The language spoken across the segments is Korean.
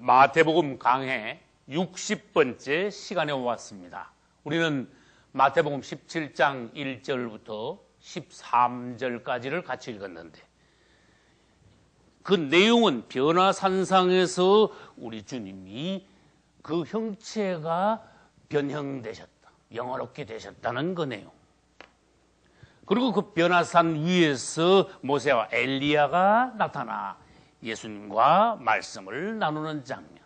마태복음 강해 60번째 시간에 왔습니다. 우리는 마태복음 17장 1절부터 13절까지를 같이 읽었는데 그 내용은 변화산상에서 우리 주님이 그 형체가 변형되셨다, 영화롭게 되셨다는 그 내용. 그리고 그 변화산 위에서 모세와 엘리야가 나타나 예수님과 말씀을 나누는 장면.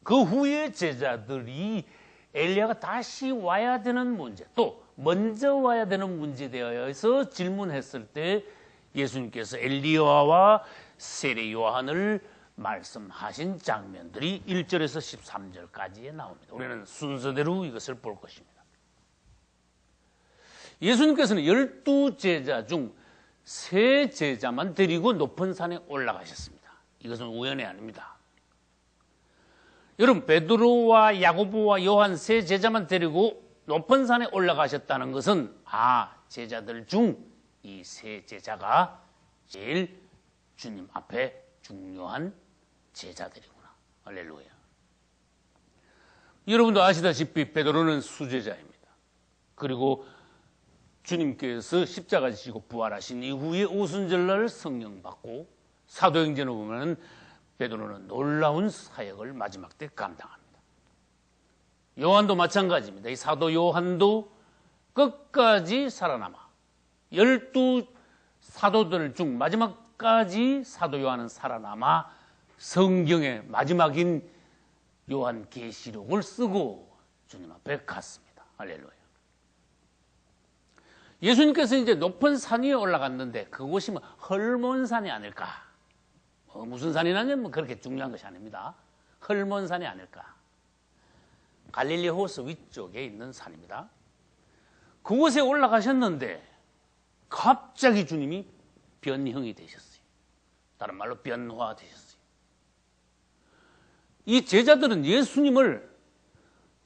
그 후에 제자들이 엘리야가 다시 와야 되는 문제, 또 먼저 와야 되는 문제에 대해서 질문했을 때 예수님께서 엘리야와 세례 요한을 말씀하신 장면들이 1절에서 13절까지에 나옵니다. 우리는 순서대로 이것을 볼 것입니다. 예수님께서는 12제자 중 3제자만 데리고 높은 산에 올라가셨습니다. 이것은 우연이 아닙니다. 여러분, 베드로와 야고보와 요한 3제자만 데리고 높은 산에 올라가셨다는 것은 제자들 중 이 3제자가 제일 주님 앞에 중요한 제자들이구나. 할렐루야. 여러분도 아시다시피 베드로는 수제자입니다. 그리고 주님께서 십자가 지시고 부활하신 이후에 오순절날 성령 받고 사도행전을 보면 베드로는 놀라운 사역을 마지막 때 감당합니다. 요한도 마찬가지입니다. 이 사도 요한도 끝까지 살아남아 12 사도들 중 마지막까지 사도 요한은 살아남아 성경의 마지막인 요한계시록을 쓰고 주님 앞에 갔습니다. 할렐루야. 예수님께서 이제 높은 산 위에 올라갔는데 그곳이 헐몬산이 아닐까. 무슨 산이냐면 그렇게 중요한 것이 아닙니다. 헐몬산이 아닐까. 갈릴리 호수 위쪽에 있는 산입니다. 그곳에 올라가셨는데 갑자기 주님이 변형이 되셨어요. 다른 말로 변화되셨어요. 이 제자들은 예수님을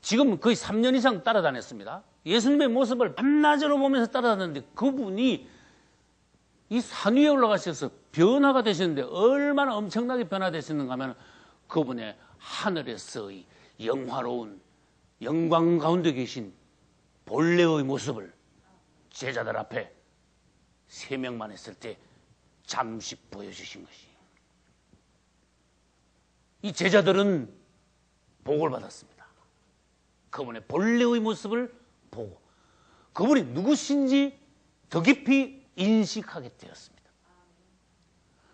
지금 거의 3년 이상 따라다녔습니다. 예수님의 모습을 밤낮으로 보면서 따라다녔는데 그분이 이 산 위에 올라가셔서 변화가 되셨는데 얼마나 엄청나게 변화되셨는가 하면 그분의 하늘에서의 영화로운 영광 가운데 계신 본래의 모습을 제자들 앞에 3명만 했을 때 잠시 보여주신 것이. 이 제자들은 복을 받았습니다. 그분의 본래의 모습을 보고 그분이 누구신지 더 깊이 인식하게 되었습니다.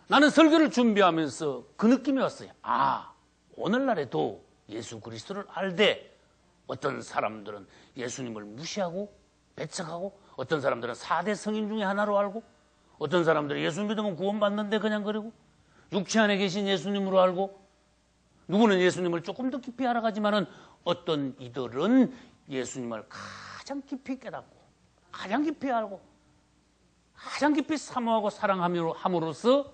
나는 설교를 준비하면서 그 느낌이 왔어요. 오늘날에도 예수 그리스도를 알되 어떤 사람들은 예수님을 무시하고 배척하고 어떤 사람들은 4대 성인 중에 하나로 알고 어떤 사람들은 예수 믿으면 구원받는데 그냥 그러고 육체 안에 계신 예수님으로 알고 누구는 예수님을 조금 더 깊이 알아가지만은 어떤 이들은 예수님을 가장 깊이 깨닫고 가장 깊이 알고 가장 깊이 사모하고 사랑함으로써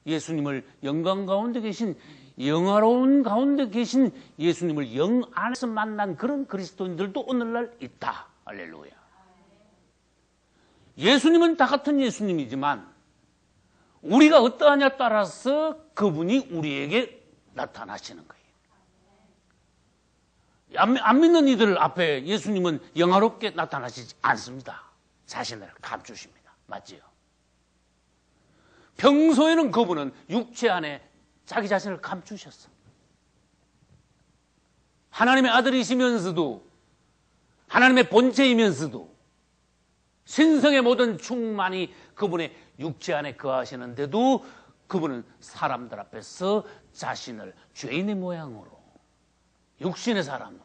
예수님을 영광 가운데 계신 영화로운 가운데 계신 예수님을 영 안에서 만난 그런 그리스도인들도 오늘날 있다. 할렐루야. 예수님은 다 같은 예수님이지만 우리가 어떠하냐에 따라서 그분이 우리에게 나타나시는 거예요. 안 믿는 이들 앞에 예수님은 영화롭게 나타나시지 않습니다. 자신을 감추십니다. 맞지요? 평소에는 그분은 육체 안에 자기 자신을 감추셨어. 하나님의 아들이시면서도 하나님의 본체이면서도 신성의 모든 충만이 그분의 육체 안에 거하시는데도 그분은 사람들 앞에서 자신을 죄인의 모양으로 육신의 사람으로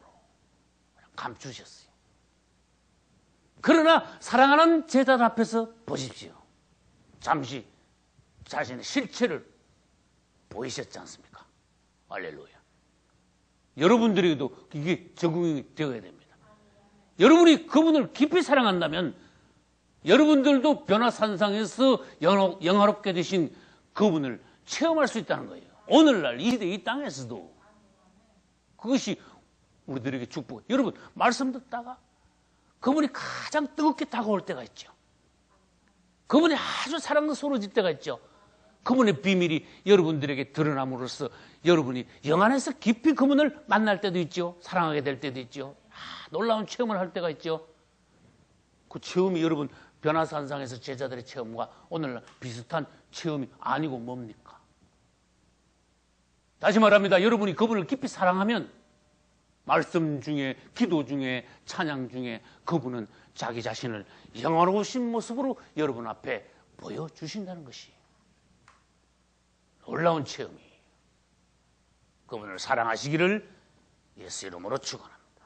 감추셨어요. 그러나 사랑하는 제자들 앞에서 보십시오. 잠시 자신의 실체를 보이셨지 않습니까? 할렐루야. 여러분들에게도 이게 적응이 되어야 됩니다. 여러분이 그분을 깊이 사랑한다면 여러분들도 변화산상에서 영화롭게 되신 그분을 체험할 수 있다는 거예요. 오늘날 이 시대 이 땅에서도 그것이 우리들에게 축복. 여러분 말씀 듣다가 그분이 가장 뜨겁게 다가올 때가 있죠. 그분이 아주 사랑스러워질 때가 있죠. 그분의 비밀이 여러분들에게 드러남으로써 여러분이 영안에서 깊이 그분을 만날 때도 있죠. 사랑하게 될 때도 있죠. 놀라운 체험을 할 때가 있죠. 그 체험이 여러분 변화산상에서 제자들의 체험과 오늘날 비슷한 체험이 아니고 뭡니까? 다시 말합니다. 여러분이 그분을 깊이 사랑하면 말씀 중에, 기도 중에, 찬양 중에 그분은 자기 자신을 영화로우신 모습으로 여러분 앞에 보여주신다는 것이 놀라운 체험이에요. 그분을 사랑하시기를 예수 이름으로 축원합니다.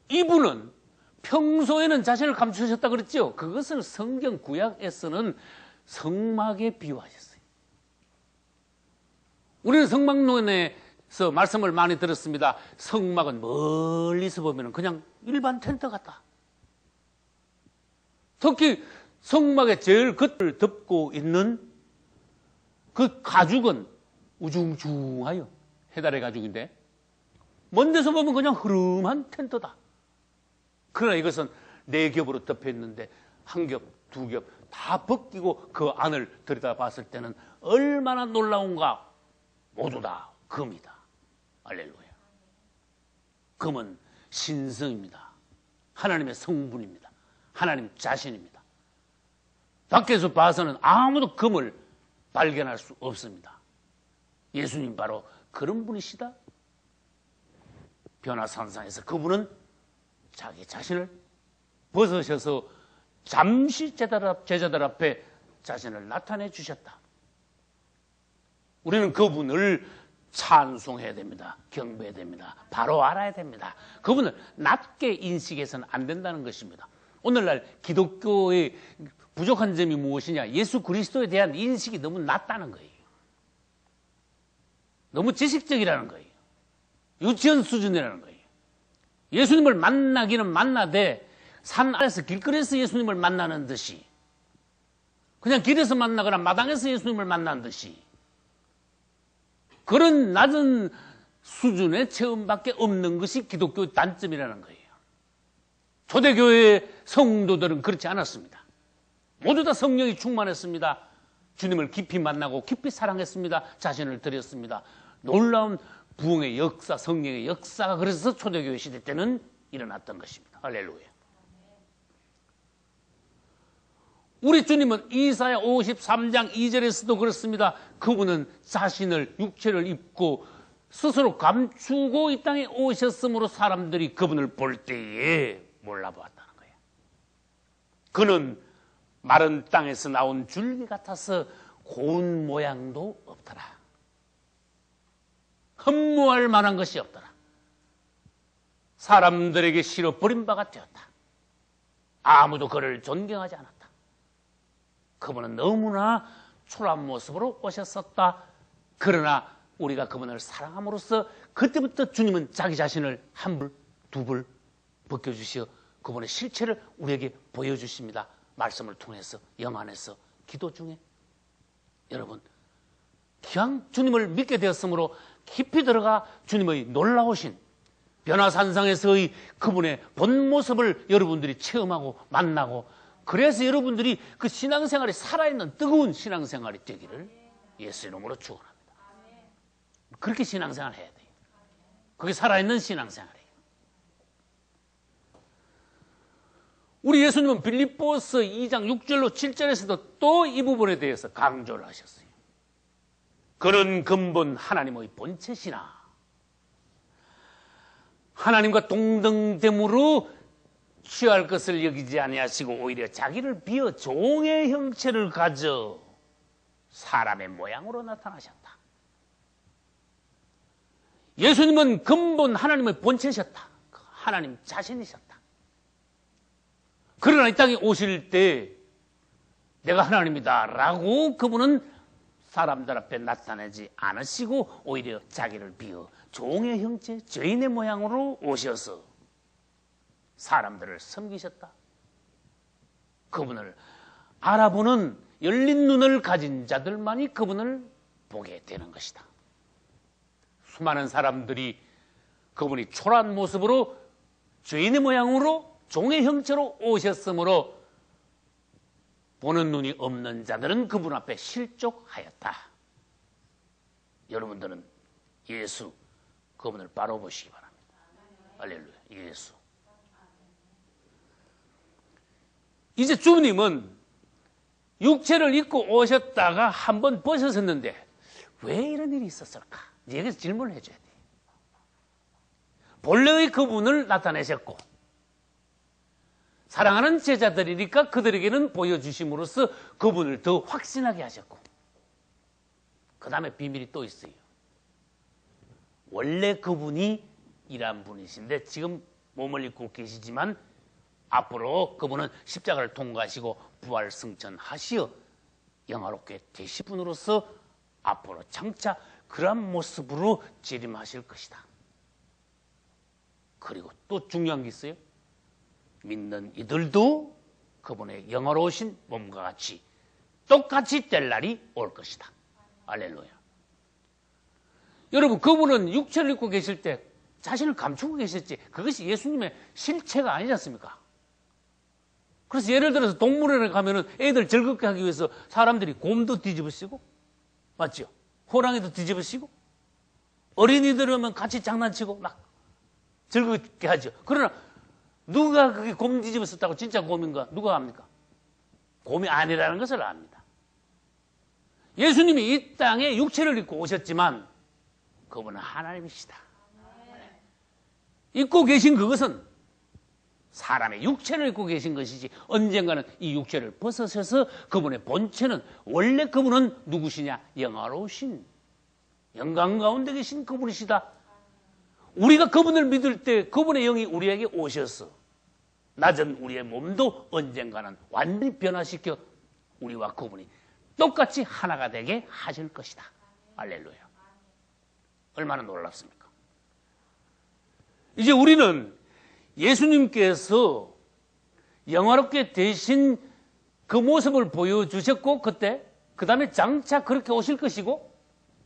이분은 평소에는 자신을 감추셨다 그랬죠. 그것을 성경 구약에서는 성막에 비유하셨어요. 우리는 성막론에서 말씀을 많이 들었습니다. 성막은 멀리서 보면 그냥 일반 텐트 같다. 특히 성막의 제일 겉을 덮고 있는 그 가죽은 우중충하여 해달의 가죽인데 먼 데서 보면 그냥 흐름한 텐트다. 그러나 이것은 4겹으로 덮여 있는데 한 겹, 2겹 다 벗기고 그 안을 들여다봤을 때는 얼마나 놀라운가. 모두 다 금이다. 할렐루야. 금은 신성입니다. 하나님의 성분입니다. 하나님 자신입니다. 밖에서 봐서는 아무도 금을 발견할 수 없습니다. 예수님 바로 그런 분이시다. 변화산상에서 그분은 자기 자신을 벗으셔서 잠시 제자들 앞에 자신을 나타내 주셨다. 우리는 그분을 찬송해야 됩니다. 경배해야 됩니다. 바로 알아야 됩니다. 그분을 낮게 인식해서는 안 된다는 것입니다. 오늘날 기독교의 부족한 점이 무엇이냐? 예수 그리스도에 대한 인식이 너무 낮다는 거예요. 너무 지식적이라는 거예요. 유치원 수준이라는 거예요. 예수님을 만나기는 만나되 산 아래서 길거리에서 예수님을 만나는 듯이 그냥 길에서 만나거나 마당에서 예수님을 만나는 듯이 그런 낮은 수준의 체험밖에 없는 것이 기독교의 단점이라는 거예요. 초대교회의 성도들은 그렇지 않았습니다. 모두 다 성령이 충만했습니다. 주님을 깊이 만나고 깊이 사랑했습니다. 자신을 드렸습니다. 놀라운 부흥의 역사, 성령의 역사가 그래서 초대교회 시대 때는 일어났던 것입니다. 할렐루야. 우리 주님은 이사야 53장 2절에서도 그렇습니다. 그분은 자신을 육체를 입고 스스로 감추고 이 땅에 오셨으므로 사람들이 그분을 볼 때에 몰라보았다는 거예요. 그는 마른 땅에서 나온 줄기 같아서 고운 모양도 없더라. 흠모할 만한 것이 없더라. 사람들에게 실어 버린 바가 되었다. 아무도 그를 존경하지 않았다. 그분은 너무나 초라한 모습으로 오셨었다. 그러나 우리가 그분을 사랑함으로써 그때부터 주님은 자기 자신을 한 불, 두 불 벗겨주시어 그분의 실체를 우리에게 보여주십니다. 말씀을 통해서, 영안에서, 기도 중에. 여러분, 기왕 주님을 믿게 되었으므로 깊이 들어가 주님의 놀라우신 변화산상에서의 그분의 본 모습을 여러분들이 체험하고 만나고, 그래서 여러분들이 그 신앙생활이 살아있는 뜨거운 신앙생활이 되기를 예수 이름으로 축원합니다. 그렇게 신앙생활 해야 돼요. 그게 살아있는 신앙생활이에요. 우리 예수님은 빌립보서 2장 6절로 7절에서도 또 이 부분에 대해서 강조를 하셨어요. 그는 근본 하나님의 본체시나 하나님과 동등됨으로 취할 것을 여기지 아니하시고 오히려 자기를 비어 종의 형체를 가져 사람의 모양으로 나타나셨다. 예수님은 근본 하나님의 본체셨다. 하나님 자신이셨다. 그러나 이 땅에 오실 때 내가 하나님이다 라고 그분은 사람들 앞에 나타내지 않으시고 오히려 자기를 비어 종의 형체, 죄인의 모양으로 오셔서 사람들을 섬기셨다. 그분을 알아보는 열린 눈을 가진 자들만이 그분을 보게 되는 것이다. 수많은 사람들이 그분이 초라한 모습으로 죄인의 모양으로 종의 형체로 오셨으므로 보는 눈이 없는 자들은 그분 앞에 실족하였다. 여러분들은 예수, 그분을 바로 보시기 바랍니다. 할렐루야, 예수. 이제 주님은 육체를 입고 오셨다가 한번 벗으셨는데 왜 이런 일이 있었을까? 여기서 질문을 해줘야 돼. 본래의 그분을 나타내셨고 사랑하는 제자들이니까 그들에게는 보여주심으로써 그분을 더 확신하게 하셨고 그 다음에 비밀이 또 있어요. 원래 그분이 이란 분이신데 지금 몸을 입고 계시지만 앞으로 그분은 십자가를 통과하시고 부활 승천하시어 영화롭게 되실 분으로서 앞으로 장차 그런 모습으로 재림하실 것이다. 그리고 또 중요한 게 있어요. 믿는 이들도 그분의 영화로우신 몸과 같이 똑같이 될 날이 올 것이다. 할렐루야. 여러분, 그분은 육체를 입고 계실 때 자신을 감추고 계셨지 그것이 예수님의 실체가 아니지 않습니까? 그래서 예를 들어서 동물원에 가면은 애들 즐겁게 하기 위해서 사람들이 곰도 뒤집으시고, 맞죠? 호랑이도 뒤집으시고, 어린이들 오면 같이 장난치고 막 즐겁게 하죠. 그러나 누가 그게 곰 뒤집었었다고 진짜 곰인가? 누가 압니까? 곰이 아니라는 것을 압니다. 예수님이 이 땅에 육체를 입고 오셨지만 그분은 하나님이시다. 입고 계신 그것은 사람의 육체를 입고 계신 것이지 언젠가는 이 육체를 벗으셔서 그분의 본체는 원래 그분은 누구시냐? 영화로우신 영광 가운데 계신 그분이시다. 우리가 그분을 믿을 때 그분의 영이 우리에게 오셔서 낮은 우리의 몸도 언젠가는 완전히 변화시켜 우리와 그분이 똑같이 하나가 되게 하실 것이다. 할렐루야. 얼마나 놀랍습니까? 이제 우리는 예수님께서 영화롭게 되신 그 모습을 보여주셨고 그때 그 다음에 장차 그렇게 오실 것이고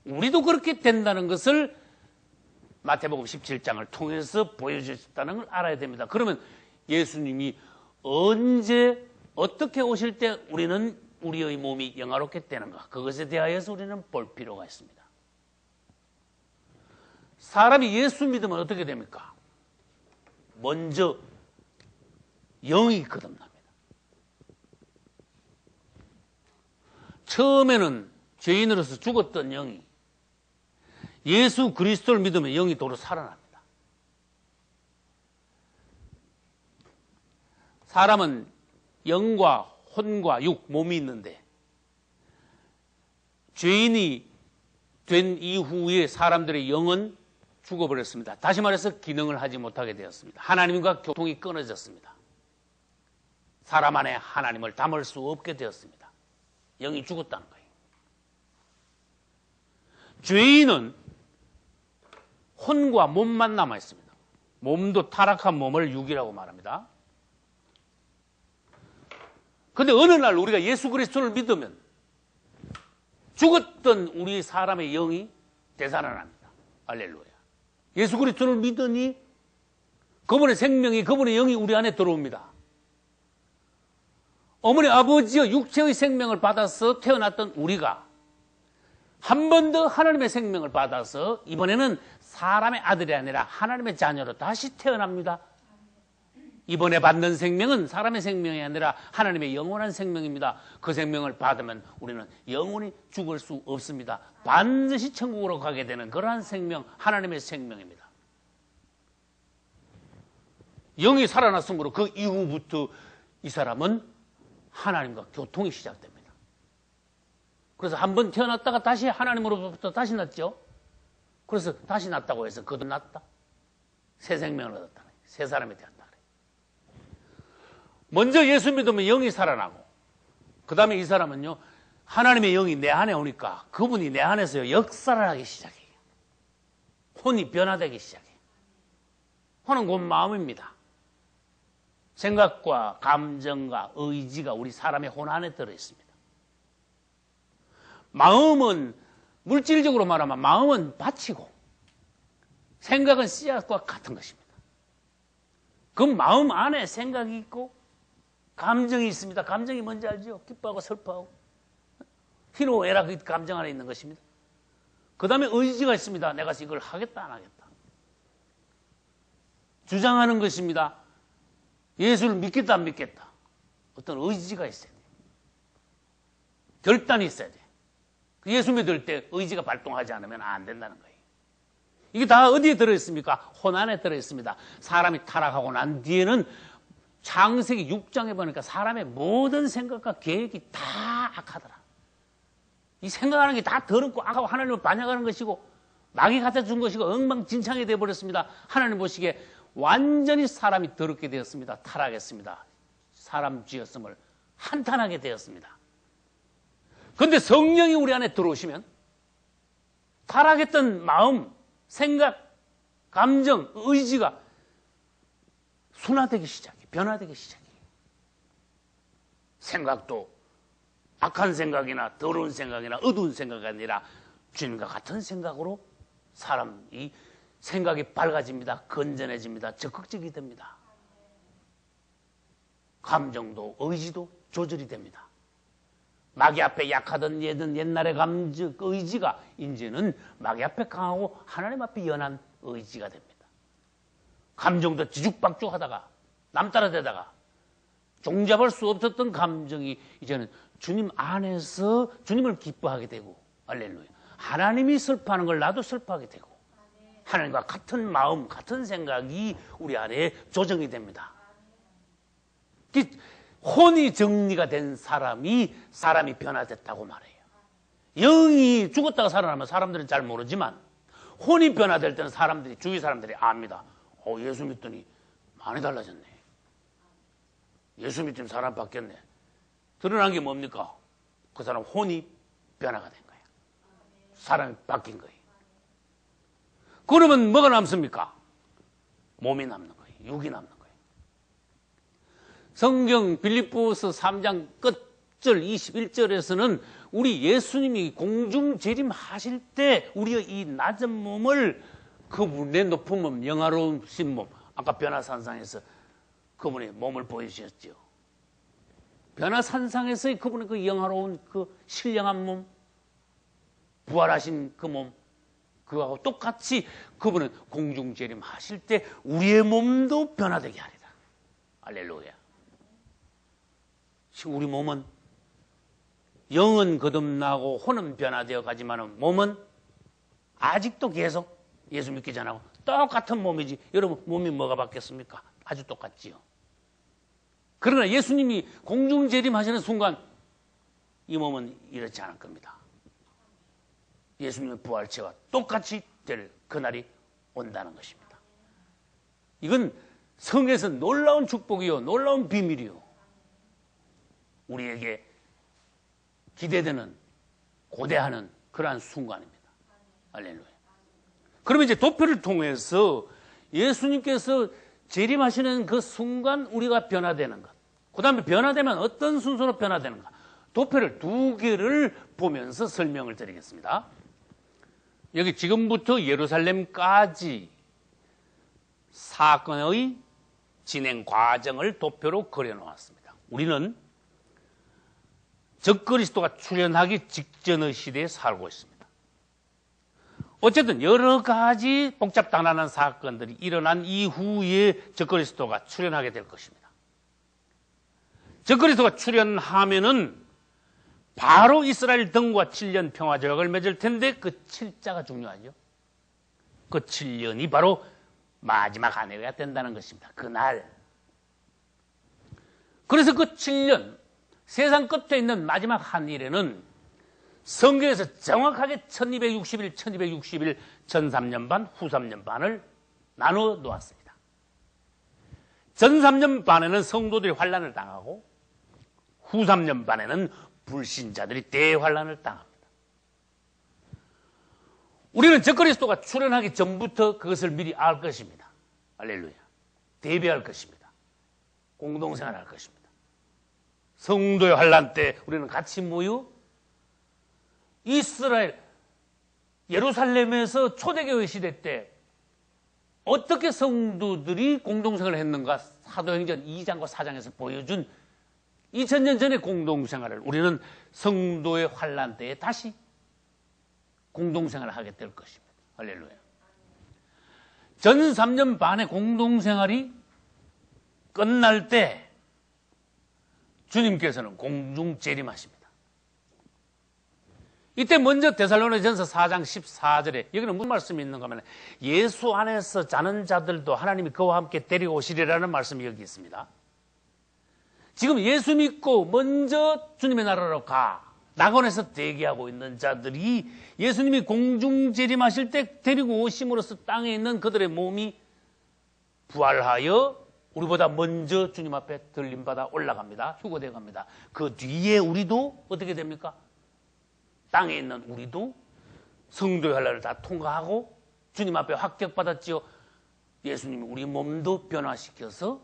우리도 그렇게 된다는 것을 마태복음 17장을 통해서 보여주셨다는 걸 알아야 됩니다. 그러면 예수님이 언제 어떻게 오실 때 우리는 우리의 몸이 영화롭게 되는가 그것에 대하여서 우리는 볼 필요가 있습니다. 사람이 예수 믿으면 어떻게 됩니까? 먼저 영이 거듭납니다. 처음에는 죄인으로서 죽었던 영이 예수 그리스도를 믿으면 영이 도로 살아납니다. 사람은 영과 혼과 육, 몸이 있는데 죄인이 된 이후에 사람들의 영은 죽어버렸습니다. 다시 말해서 기능을 하지 못하게 되었습니다. 하나님과 교통이 끊어졌습니다. 사람 안에 하나님을 담을 수 없게 되었습니다. 영이 죽었다는 거예요. 죄인은 혼과 몸만 남아 있습니다. 몸도 타락한 몸을 육이라고 말합니다. 그런데 어느 날 우리가 예수 그리스도를 믿으면 죽었던 우리 사람의 영이 되살아납니다. 할렐루야. 예수 그리스도를 믿으니 그분의 생명이 그분의 영이 우리 안에 들어옵니다. 어머니 아버지의 육체의 생명을 받아서 태어났던 우리가 한 번 더 하나님의 생명을 받아서 이번에는 사람의 아들이 아니라 하나님의 자녀로 다시 태어납니다. 이번에 받는 생명은 사람의 생명이 아니라 하나님의 영원한 생명입니다. 그 생명을 받으면 우리는 영원히 죽을 수 없습니다. 반드시 천국으로 가게 되는 그러한 생명, 하나님의 생명입니다. 영이 살아났으므로 그 이후부터 이 사람은 하나님과 교통이 시작됩니다. 그래서 한번 태어났다가 다시 하나님으로부터 다시 났죠. 그래서 다시 났다고 해서 거듭났다. 새 생명을 얻었다. 새 사람이 되었다. 먼저 예수 믿으면 영이 살아나고 그 다음에 이 사람은요 하나님의 영이 내 안에 오니까 그분이 내 안에서 역사를 하기 시작해요. 혼이 변화되기 시작해요. 혼은 곧 마음입니다. 생각과 감정과 의지가 우리 사람의 혼 안에 들어있습니다. 마음은 물질적으로 말하면 마음은 밭이고 생각은 씨앗과 같은 것입니다. 그 마음 안에 생각이 있고 감정이 있습니다. 감정이 뭔지 알죠? 기뻐하고 슬퍼하고. 희노애락 그 감정 안에 있는 것입니다. 그 다음에 의지가 있습니다. 내가 이걸 하겠다 안 하겠다. 주장하는 것입니다. 예수를 믿겠다 안 믿겠다. 어떤 의지가 있어야 돼. 결단이 있어야 돼. 예수 믿을 때 의지가 발동하지 않으면 안 된다는 거예요. 이게 다 어디에 들어있습니까? 혼 안에 들어있습니다. 사람이 타락하고 난 뒤에는 창세기 6장에 보니까 사람의 모든 생각과 계획이 다 악하더라. 이 생각하는 게 다 더럽고 악하고 하나님을 반역하는 것이고 마귀 갖다 준 것이고 엉망진창이 되어버렸습니다. 하나님 보시기에 완전히 사람이 더럽게 되었습니다. 타락했습니다. 사람 지었음을 한탄하게 되었습니다. 그런데 성령이 우리 안에 들어오시면 타락했던 마음, 생각, 감정, 의지가 순화되기 시작해. 변화되기 시작해. 생각도 악한 생각이나 더러운 생각이나 어두운 생각이 아니라 주님과 같은 생각으로 사람이 생각이 밝아집니다. 건전해집니다. 적극적이 됩니다. 감정도 의지도 조절이 됩니다. 마귀 앞에 약하던 옛날의 감정, 의지가 이제는 마귀 앞에 강하고 하나님 앞에 연한 의지가 됩니다. 감정도 뒤죽박죽하다가 남 따라 대다가 종잡을 수 없었던 감정이 이제는 주님 안에서 주님을 기뻐하게 되고, 할렐루야. 하나님이 슬퍼하는 걸 나도 슬퍼하게 되고, 하나님과 같은 마음, 같은 생각이 우리 안에 조정이 됩니다. 혼이 정리가 된 사람이 변화됐다고 말해요. 영이 죽었다가 살아나면 사람들은 잘 모르지만 혼이 변화될 때는 주위 사람들이 압니다. 예수 믿더니 많이 달라졌네. 예수 믿으면 사람 바뀌었네. 드러난 게 뭡니까? 그 사람 혼이 변화가 된 거예요. 사람이 바뀐 거예요. 그러면 뭐가 남습니까? 몸이 남는 거예요. 육이 남는 거예요. 성경 빌립보서 3장 끝절 21절에서는 우리 예수님이 공중 재림하실 때 우리의 이 낮은 몸을 그분의 높은 몸, 영화로우신 몸, 아까 변화산상에서 그분의 몸을 보여주셨죠. 변화산상에서의 그분의 그 영화로운 그 신령한 몸, 부활하신 그 몸, 그거하고 똑같이 그분은 공중 재림하실 때 우리의 몸도 변화되게 하리라. 할렐루야. 지금 우리 몸은 영은 거듭나고 혼은 변화되어 가지만 몸은 아직도 계속 예수 믿기 전하고 똑같은 몸이지. 여러분 몸이 뭐가 바뀌었습니까? 아주 똑같지요. 그러나 예수님이 공중 재림하시는 순간 이 몸은 이렇지 않을 겁니다. 예수님의 부활체와 똑같이 될 그날이 온다는 것입니다. 이건 성에서 놀라운 축복이요, 놀라운 비밀이요. 우리에게 기대되는, 고대하는 그러한 순간입니다. 할렐루야. 그러면 이제 도표를 통해서 예수님께서 재림하시는 그 순간 우리가 변화되는 것. 그 다음에 변화되면 어떤 순서로 변화되는가. 도표를 두 개를 보면서 설명을 드리겠습니다. 여기 지금부터 예루살렘까지 사건의 진행 과정을 도표로 그려놓았습니다. 우리는 적그리스도가 출현하기 직전의 시대에 살고 있습니다. 어쨌든 여러 가지 복잡단단한 사건들이 일어난 이후에 적그리스도가 출현하게 될 것입니다. 적그리스도가 출현하면은 바로 이스라엘 등과 7년 평화조약을 맺을 텐데 그 7자가 중요하죠. 그 7년이 바로 마지막 한 해가 된다는 것입니다. 그날. 그래서 그 7년, 세상 끝에 있는 마지막 한 일에는 성경에서 정확하게 1260일, 1260일, 전 3년 반, 후 3년 반을 나누어 놓았습니다. 전 3년 반에는 성도들이 환난을 당하고 후 3년 반에는 불신자들이 대환난을 당합니다. 우리는 적그리스도가 출현하기 전부터 그것을 미리 알 것입니다. 할렐루야. 대비할 것입니다. 공동생활할 것입니다. 성도의 환난 때 우리는 같이 모여 이스라엘 예루살렘에서 초대교회 시대 때 어떻게 성도들이 공동생활을 했는가 사도행전 2장과 4장에서 보여준 2000년 전의 공동생활을 우리는 성도의 환난 때에 다시 공동생활을 하게 될 것입니다. 할렐루야. 전 3년 반의 공동생활이 끝날 때 주님께서는 공중 재림하십니다. 이때 먼저 데살로니가전서 4장 14절에 여기는 무슨 말씀이 있는가 하면 예수 안에서 자는 자들도 하나님이 그와 함께 데리고 오시리라는 말씀이 여기 있습니다. 지금 예수 믿고 먼저 주님의 나라로 가 낙원에서 대기하고 있는 자들이 예수님이 공중 재림하실 때 데리고 오심으로써 땅에 있는 그들의 몸이 부활하여 우리보다 먼저 주님 앞에 들림받아 올라갑니다. 휴거되어 갑니다. 그 뒤에 우리도 어떻게 됩니까? 땅에 있는 우리도 성도의 환난을 다 통과하고 주님 앞에 합격받았지요. 예수님이 우리 몸도 변화시켜서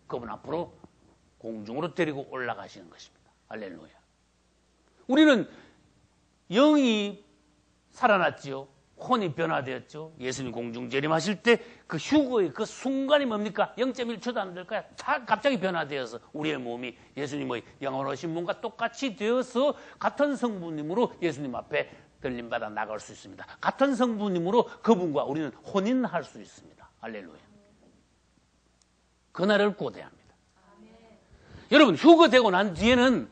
그분 앞으로 공중으로 데리고 올라가시는 것입니다. 할렐루야. 우리는 영이 살아났지요. 혼이 변화되었죠. 예수님 공중 재림하실 때 그 휴거의 그 순간이 뭡니까? 0.1초도 안 될 거야. 다 갑자기 변화되어서 우리의 몸이 예수님의 영원하신 몸과 똑같이 되어서 같은 성부님으로 예수님 앞에 들림받아 나갈 수 있습니다. 같은 성부님으로 그분과 우리는 혼인할 수 있습니다. 할렐루야. 그날을 고대합니다. 여러분 휴거되고 난 뒤에는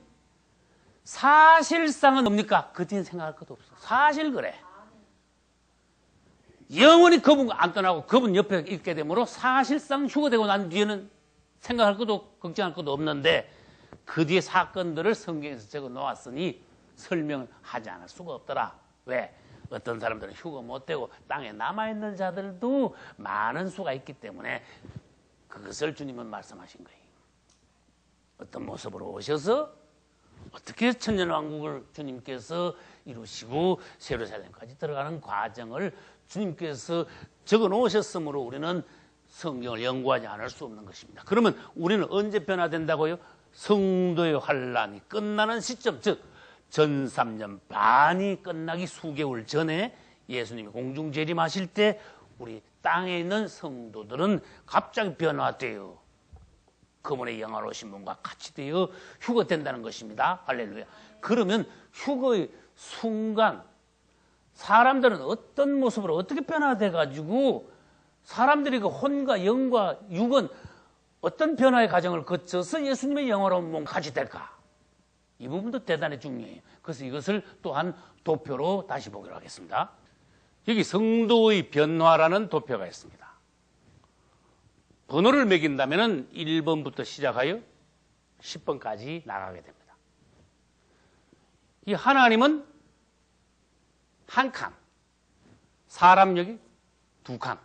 사실상은 뭡니까? 그 뒤엔 생각할 것도 없어. 사실 그래. 영원히 그분과 안 떠나고 그분 옆에 있게 되므로 사실상 휴거되고 난 뒤에는 생각할 것도 걱정할 것도 없는데 그 뒤에 사건들을 성경에서 적어 놓았으니 설명을 하지 않을 수가 없더라. 왜? 어떤 사람들은 휴거 못 되고 땅에 남아있는 자들도 많은 수가 있기 때문에 그것을 주님은 말씀하신 거예요. 어떤 모습으로 오셔서 어떻게 천년왕국을 주님께서 이루시고 예루살렘까지 들어가는 과정을 주님께서 적어 놓으셨으므로 우리는 성경을 연구하지 않을 수 없는 것입니다. 그러면 우리는 언제 변화된다고요? 성도의 환란이 끝나는 시점, 즉 전 3년 반이 끝나기 수개월 전에 예수님이 공중 재림하실 때 우리 땅에 있는 성도들은 갑자기 변화되어 그분의 영화로우신 분과 같이 되어 휴거된다는 것입니다. 할렐루야. 그러면 휴거의 순간 사람들은 어떤 모습으로 어떻게 변화돼 가지고 사람들이 그 혼과 영과 육은 어떤 변화의 과정을 거쳐서 예수님의 영화로운 몸과 같이 될까? 이 부분도 대단히 중요해요. 그래서 이것을 또한 도표로 다시 보기로 하겠습니다. 여기 성도의 변화라는 도표가 있습니다. 번호를 매긴다면 1번부터 시작하여 10번까지 나가게 됩니다. 이 하나님은 한 칸, 사람 여기 두 칸,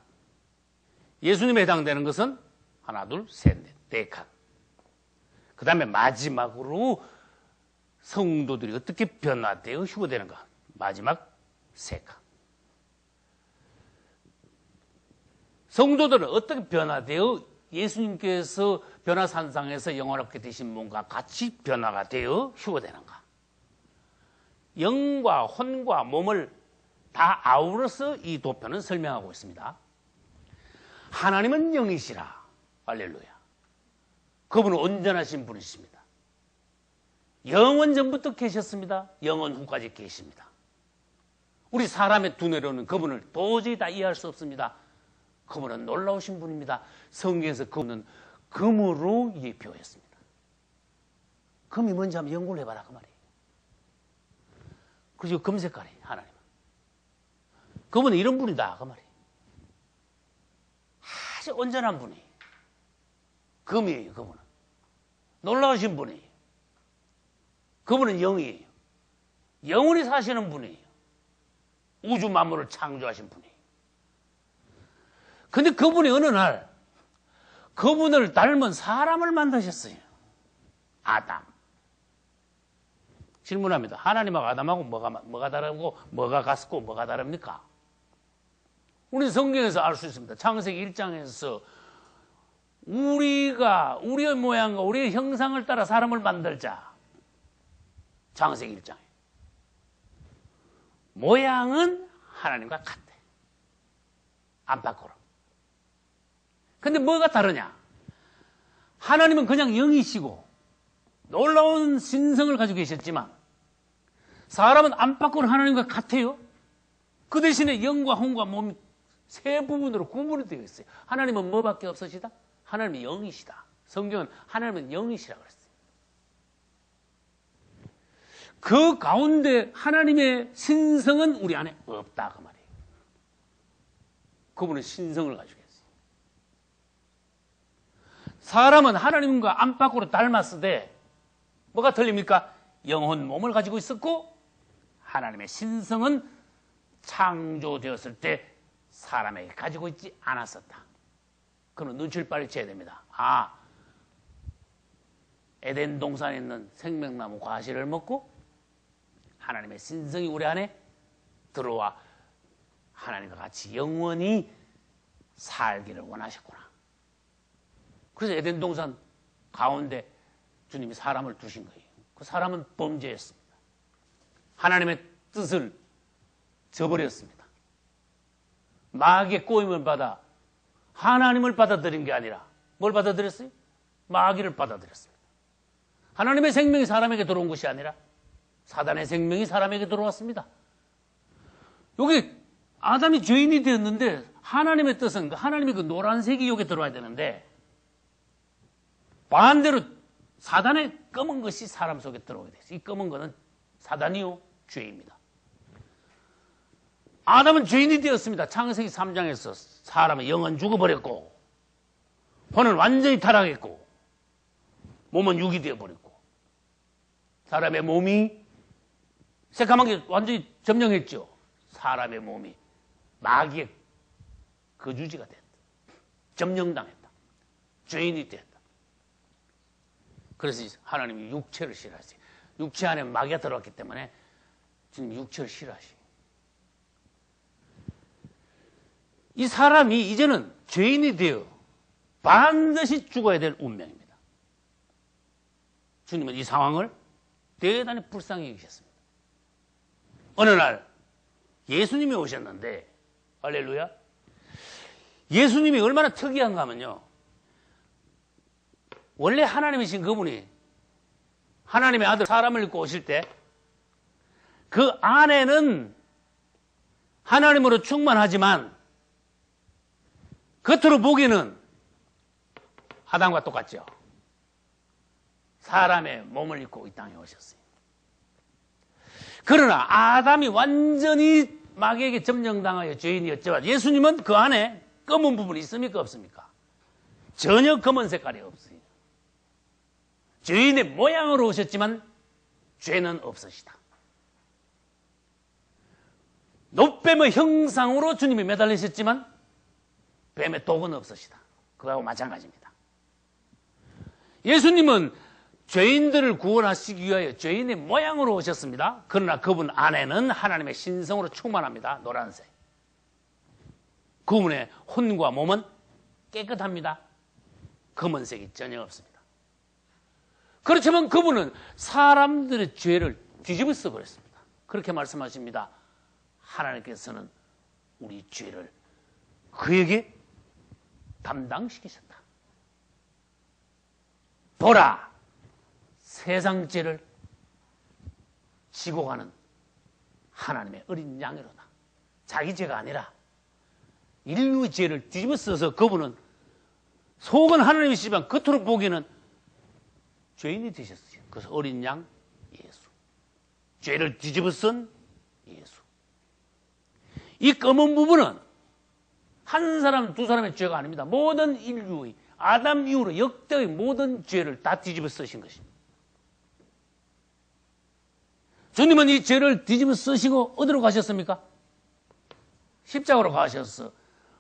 예수님에 해당되는 것은 하나, 둘, 셋, 넷, 네 칸. 그 다음에 마지막으로 성도들이 어떻게 변화되어 휴거되는가? 마지막 세 칸. 성도들은 어떻게 변화되어 예수님께서 변화산상에서 영원롭게 되신 몸과 같이 변화가 되어 휴거되는가? 영과 혼과 몸을 다 아우러서 이 도표는 설명하고 있습니다. 하나님은 영이시라. 할렐루야. 그분은 온전하신 분이십니다. 영원 전부터 계셨습니다. 영원 후까지 계십니다. 우리 사람의 두뇌로는 그분을 도저히 다 이해할 수 없습니다. 그분은 놀라우신 분입니다. 성경에서 그분은 금으로 예표했습니다. 금이 뭔지 한번 연구를 해봐라 그 말이에요. 그리고 금 색깔이 하나님은. 그분은 이런 분이다 그 말이에요. 아주 온전한 분이 금이에요. 그분은 놀라우신 분이에요. 그분은 영이에요. 영원히 사시는 분이에요. 우주 만물을 창조하신 분이에요. 근데 그분이 어느 날 그분을 닮은 사람을 만드셨어요. 아담. 질문합니다. 하나님하고 아담하고 뭐가 다르고 뭐가 같고 뭐가 다릅니까? 우리 성경에서 알 수 있습니다. 창세기 1장에서 우리의 모양과 우리의 형상을 따라 사람을 만들자. 창세기 1장에. 모양은 하나님과 같대. 안팎으로. 근데 뭐가 다르냐? 하나님은 그냥 영이시고 놀라운 신성을 가지고 계셨지만 사람은 안팎으로 하나님과 같아요. 그 대신에 영과 혼과 몸 세 부분으로 구분이 되어 있어요. 하나님은 뭐밖에 없으시다? 하나님은 영이시다. 성경은 하나님은 영이시라고 그랬어요. 그 가운데 하나님의 신성은 우리 안에 없다 그 말이에요. 그분은 신성을 가지고 있어요. 사람은 하나님과 안팎으로 닮았으되 뭐가 틀립니까? 영혼 몸을 가지고 있었고 하나님의 신성은 창조되었을 때 사람에게 가지고 있지 않았었다. 그는 눈치를 빨리 채야 됩니다. 에덴 동산에 있는 생명나무 과실을 먹고 하나님의 신성이 우리 안에 들어와 하나님과 같이 영원히 살기를 원하셨구나. 그래서 에덴 동산 가운데 주님이 사람을 두신 거예요. 그 사람은 범죄했습니다. 하나님의 뜻을 저버렸습니다. 마귀의 꼬임을 받아 하나님을 받아들인 게 아니라 뭘 받아들였어요? 마귀를 받아들였습니다. 하나님의 생명이 사람에게 들어온 것이 아니라 사단의 생명이 사람에게 들어왔습니다. 여기 아담이 죄인이 되었는데 하나님의 뜻은 하나님이 그 노란색이 여기 들어와야 되는데 반대로 사단의 검은 것이 사람 속에 들어오게 됐어요. 이 검은 것은 사단이요 죄입니다. 아담은 죄인이 되었습니다. 창세기 3장에서 사람의 영은 죽어버렸고 혼은 완전히 타락했고 몸은 육이 되어버렸고 사람의 몸이 새까만 게 완전히 점령했죠. 사람의 몸이 마귀의 거주지가 됐다. 점령당했다. 죄인이 됐다. 그래서 하나님이 육체를 싫어하세요. 육체 안에 마귀가 들어왔기 때문에 주님 육체를 싫어하시요. 이 사람이 이제는 죄인이 되어 반드시 죽어야 될 운명입니다. 주님은 이 상황을 대단히 불쌍히 여기셨습니다. 어느 날 예수님이 오셨는데 할렐루야. 예수님이 얼마나 특이한가 하면요. 원래 하나님이신 그분이 하나님의 아들 사람을 입고 오실 때 그 안에는 하나님으로 충만하지만 겉으로 보기에는 아담과 똑같죠. 사람의 몸을 입고 이 땅에 오셨어요. 그러나 아담이 완전히 마귀에게 점령당하여 죄인이었지만 예수님은 그 안에 검은 부분이 있습니까 없습니까? 전혀 검은 색깔이 없어요. 죄인의 모양으로 오셨지만 죄는 없으시다. 노뱀의 형상으로 주님이 매달리셨지만 뱀의 독은 없으시다. 그거하고 마찬가지입니다. 예수님은 죄인들을 구원하시기 위하여 죄인의 모양으로 오셨습니다. 그러나 그분 안에는 하나님의 신성으로 충만합니다. 노란색. 그분의 혼과 몸은 깨끗합니다. 검은색이 전혀 없습니다. 그렇지만 그분은 사람들의 죄를 뒤집어 써버렸습니다. 그렇게 말씀하십니다. 하나님께서는 우리 죄를 그에게 담당시키셨다. 보라, 세상 죄를 지고 가는 하나님의 어린 양이로다. 자기 죄가 아니라 인류의 죄를 뒤집어 써서 그분은 속은 하나님이시지만 겉으로 보기에는 죄인이 되셨어요. 그래서 어린 양 예수. 죄를 뒤집어 쓴 예수. 이 검은 부분은 한 사람, 두 사람의 죄가 아닙니다. 모든 인류의 아담 이후로 역대의 모든 죄를 다 뒤집어 쓰신 것입니다. 주님은 이 죄를 뒤집어 쓰시고 어디로 가셨습니까? 십자가로 가셔서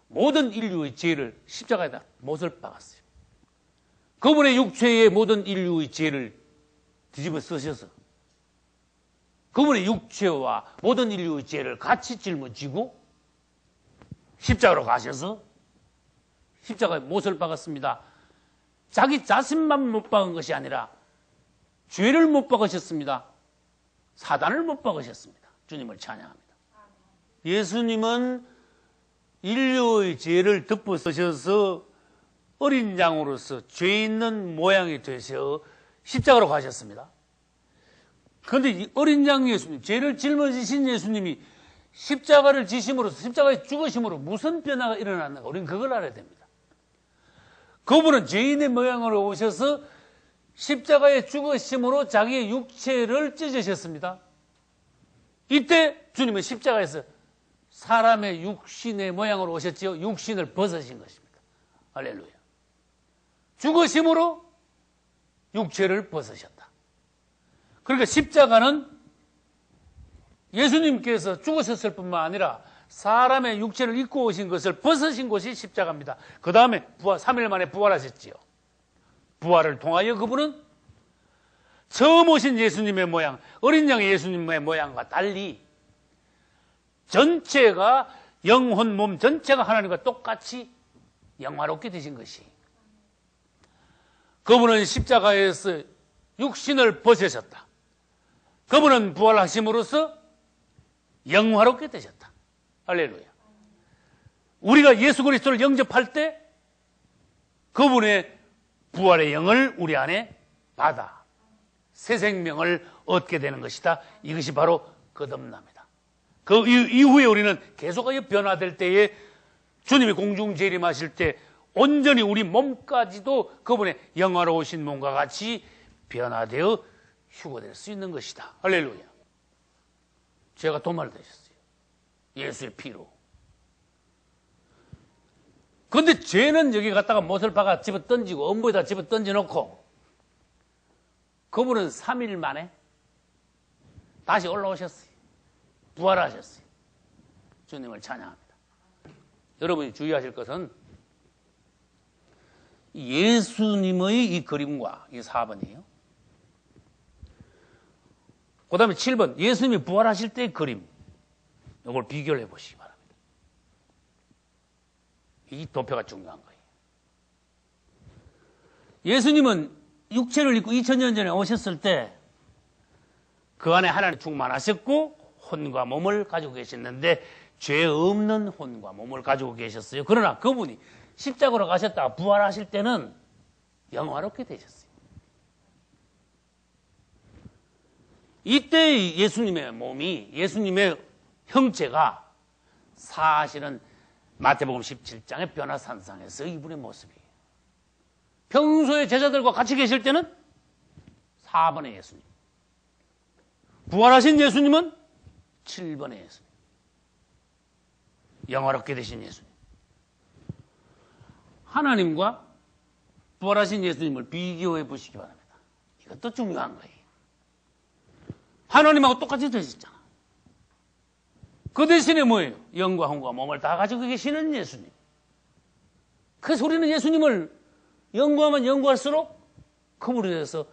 모든 인류의 죄를 십자가에다 못을 박았어요. 그분의 육체의 모든 인류의 죄를 뒤집어 쓰셔서 그분의 육체와 모든 인류의 죄를 같이 짊어지고 십자가로 가셔서 십자가에 못을 박았습니다. 자기 자신만 못 박은 것이 아니라 죄를 못 박으셨습니다. 사단을 못 박으셨습니다. 주님을 찬양합니다. 예수님은 인류의 죄를 덮어 쓰셔서 어린 양으로서 죄 있는 모양이 되셔 십자가로 가셨습니다. 그런데 이 어린 양 예수님, 죄를 짊어지신 예수님이 십자가를 지심으로써, 십자가에 죽으심으로 무슨 변화가 일어났는가? 우리는 그걸 알아야 됩니다. 그분은 죄인의 모양으로 오셔서 십자가에 죽으심으로 자기의 육체를 찢으셨습니다. 이때 주님은 십자가에서 사람의 육신의 모양으로 오셨지요. 육신을 벗으신 것입니다. 할렐루야. 죽으심으로 육체를 벗으셨다. 그러니까 십자가는 예수님께서 죽으셨을 뿐만 아니라 사람의 육체를 입고 오신 것을 벗으신 곳이 십자가입니다. 그 다음에 3일 만에 부활하셨지요. 부활을 통하여 그분은 처음 오신 예수님의 모양, 어린 양 예수님의 모양과 달리 전체가, 영혼, 몸 전체가 하나님과 똑같이 영화롭게 되신 것이, 그분은 십자가에서 육신을 벗으셨다. 그분은 부활하심으로써 영화롭게 되셨다. 할렐루야. 우리가 예수 그리스도를 영접할 때 그분의 부활의 영을 우리 안에 받아 새 생명을 얻게 되는 것이다. 이것이 바로 거듭납니다. 그 이후에 우리는 계속하여 변화될 때에 주님이 공중 재림하실 때 온전히 우리 몸까지도 그분의 영화로우신 몸과 같이 변화되어 휴거될 수 있는 것이다. 할렐루야. 죄가 도말되셨어요. 예수의 피로. 그런데 죄는 여기 갖다가 못을 박아 집어 던지고 엄부에다 집어 던져놓고 그분은 3일 만에 다시 올라오셨어요. 부활하셨어요. 주님을 찬양합니다. 여러분이 주의하실 것은 예수님의 이 그림과 이 4번이에요. 그 다음에 7번 예수님이 부활하실 때의 그림, 이걸 비교를 해보시기 바랍니다. 이 도표가 중요한 거예요. 예수님은 육체를 입고 2000년 전에 오셨을 때 그 안에 하나님 충만하셨고 혼과 몸을 가지고 계셨는데 죄 없는 혼과 몸을 가지고 계셨어요. 그러나 그분이 십자가로 가셨다가 부활하실 때는 영화롭게 되셨어요. 이때 예수님의 몸이, 예수님의 형체가 사실은 마태복음 17장의 변화산상에서 이분의 모습이에요. 평소에 제자들과 같이 계실 때는 4번의 예수님, 부활하신 예수님은 7번의 예수님, 영화롭게 되신 예수님. 하나님과 부활하신 예수님을 비교해 보시기 바랍니다. 이것도 중요한 거예요. 하나님하고 똑같이 되셨잖아. 그 대신에 뭐예요? 영과 혼과 몸을 다 가지고 계시는 예수님. 그래서 우리는 예수님을 연구하면 연구할수록 그분에 대해서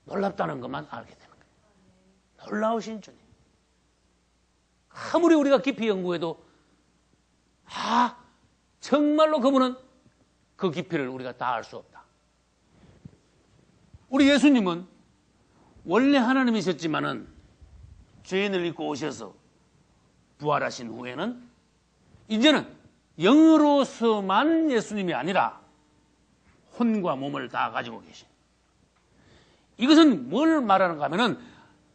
놀랍다는 것만 알게 되는 거예요. 놀라우신 주님. 아무리 우리가 깊이 연구해도 정말로 그분은 그 깊이를 우리가 다 알 수 없다. 우리 예수님은 원래 하나님이셨지만은 죄인을 입고 오셔서 부활하신 후에는 이제는 영으로서만 예수님이 아니라 혼과 몸을 다 가지고 계신. 이것은 뭘 말하는가 하면은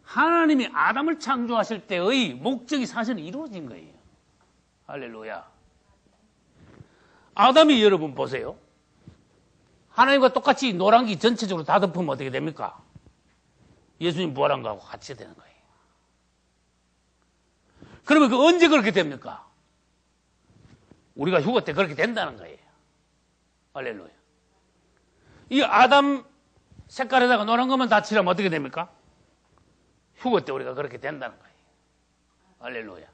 하나님이 아담을 창조하실 때의 목적이 사실은 이루어진 거예요. 할렐루야. 아담이 여러분 보세요. 하나님과 똑같이 노란기 전체적으로 다 덮으면 어떻게 됩니까? 예수님 부활한 거하고 같이 되는 거예요. 그러면 그 언제 그렇게 됩니까? 우리가 휴거 때 그렇게 된다는 거예요. 할렐루야. 이 아담 색깔에다가 노란 것만 다 칠하면 어떻게 됩니까? 휴거 때 우리가 그렇게 된다는 거예요. 할렐루야.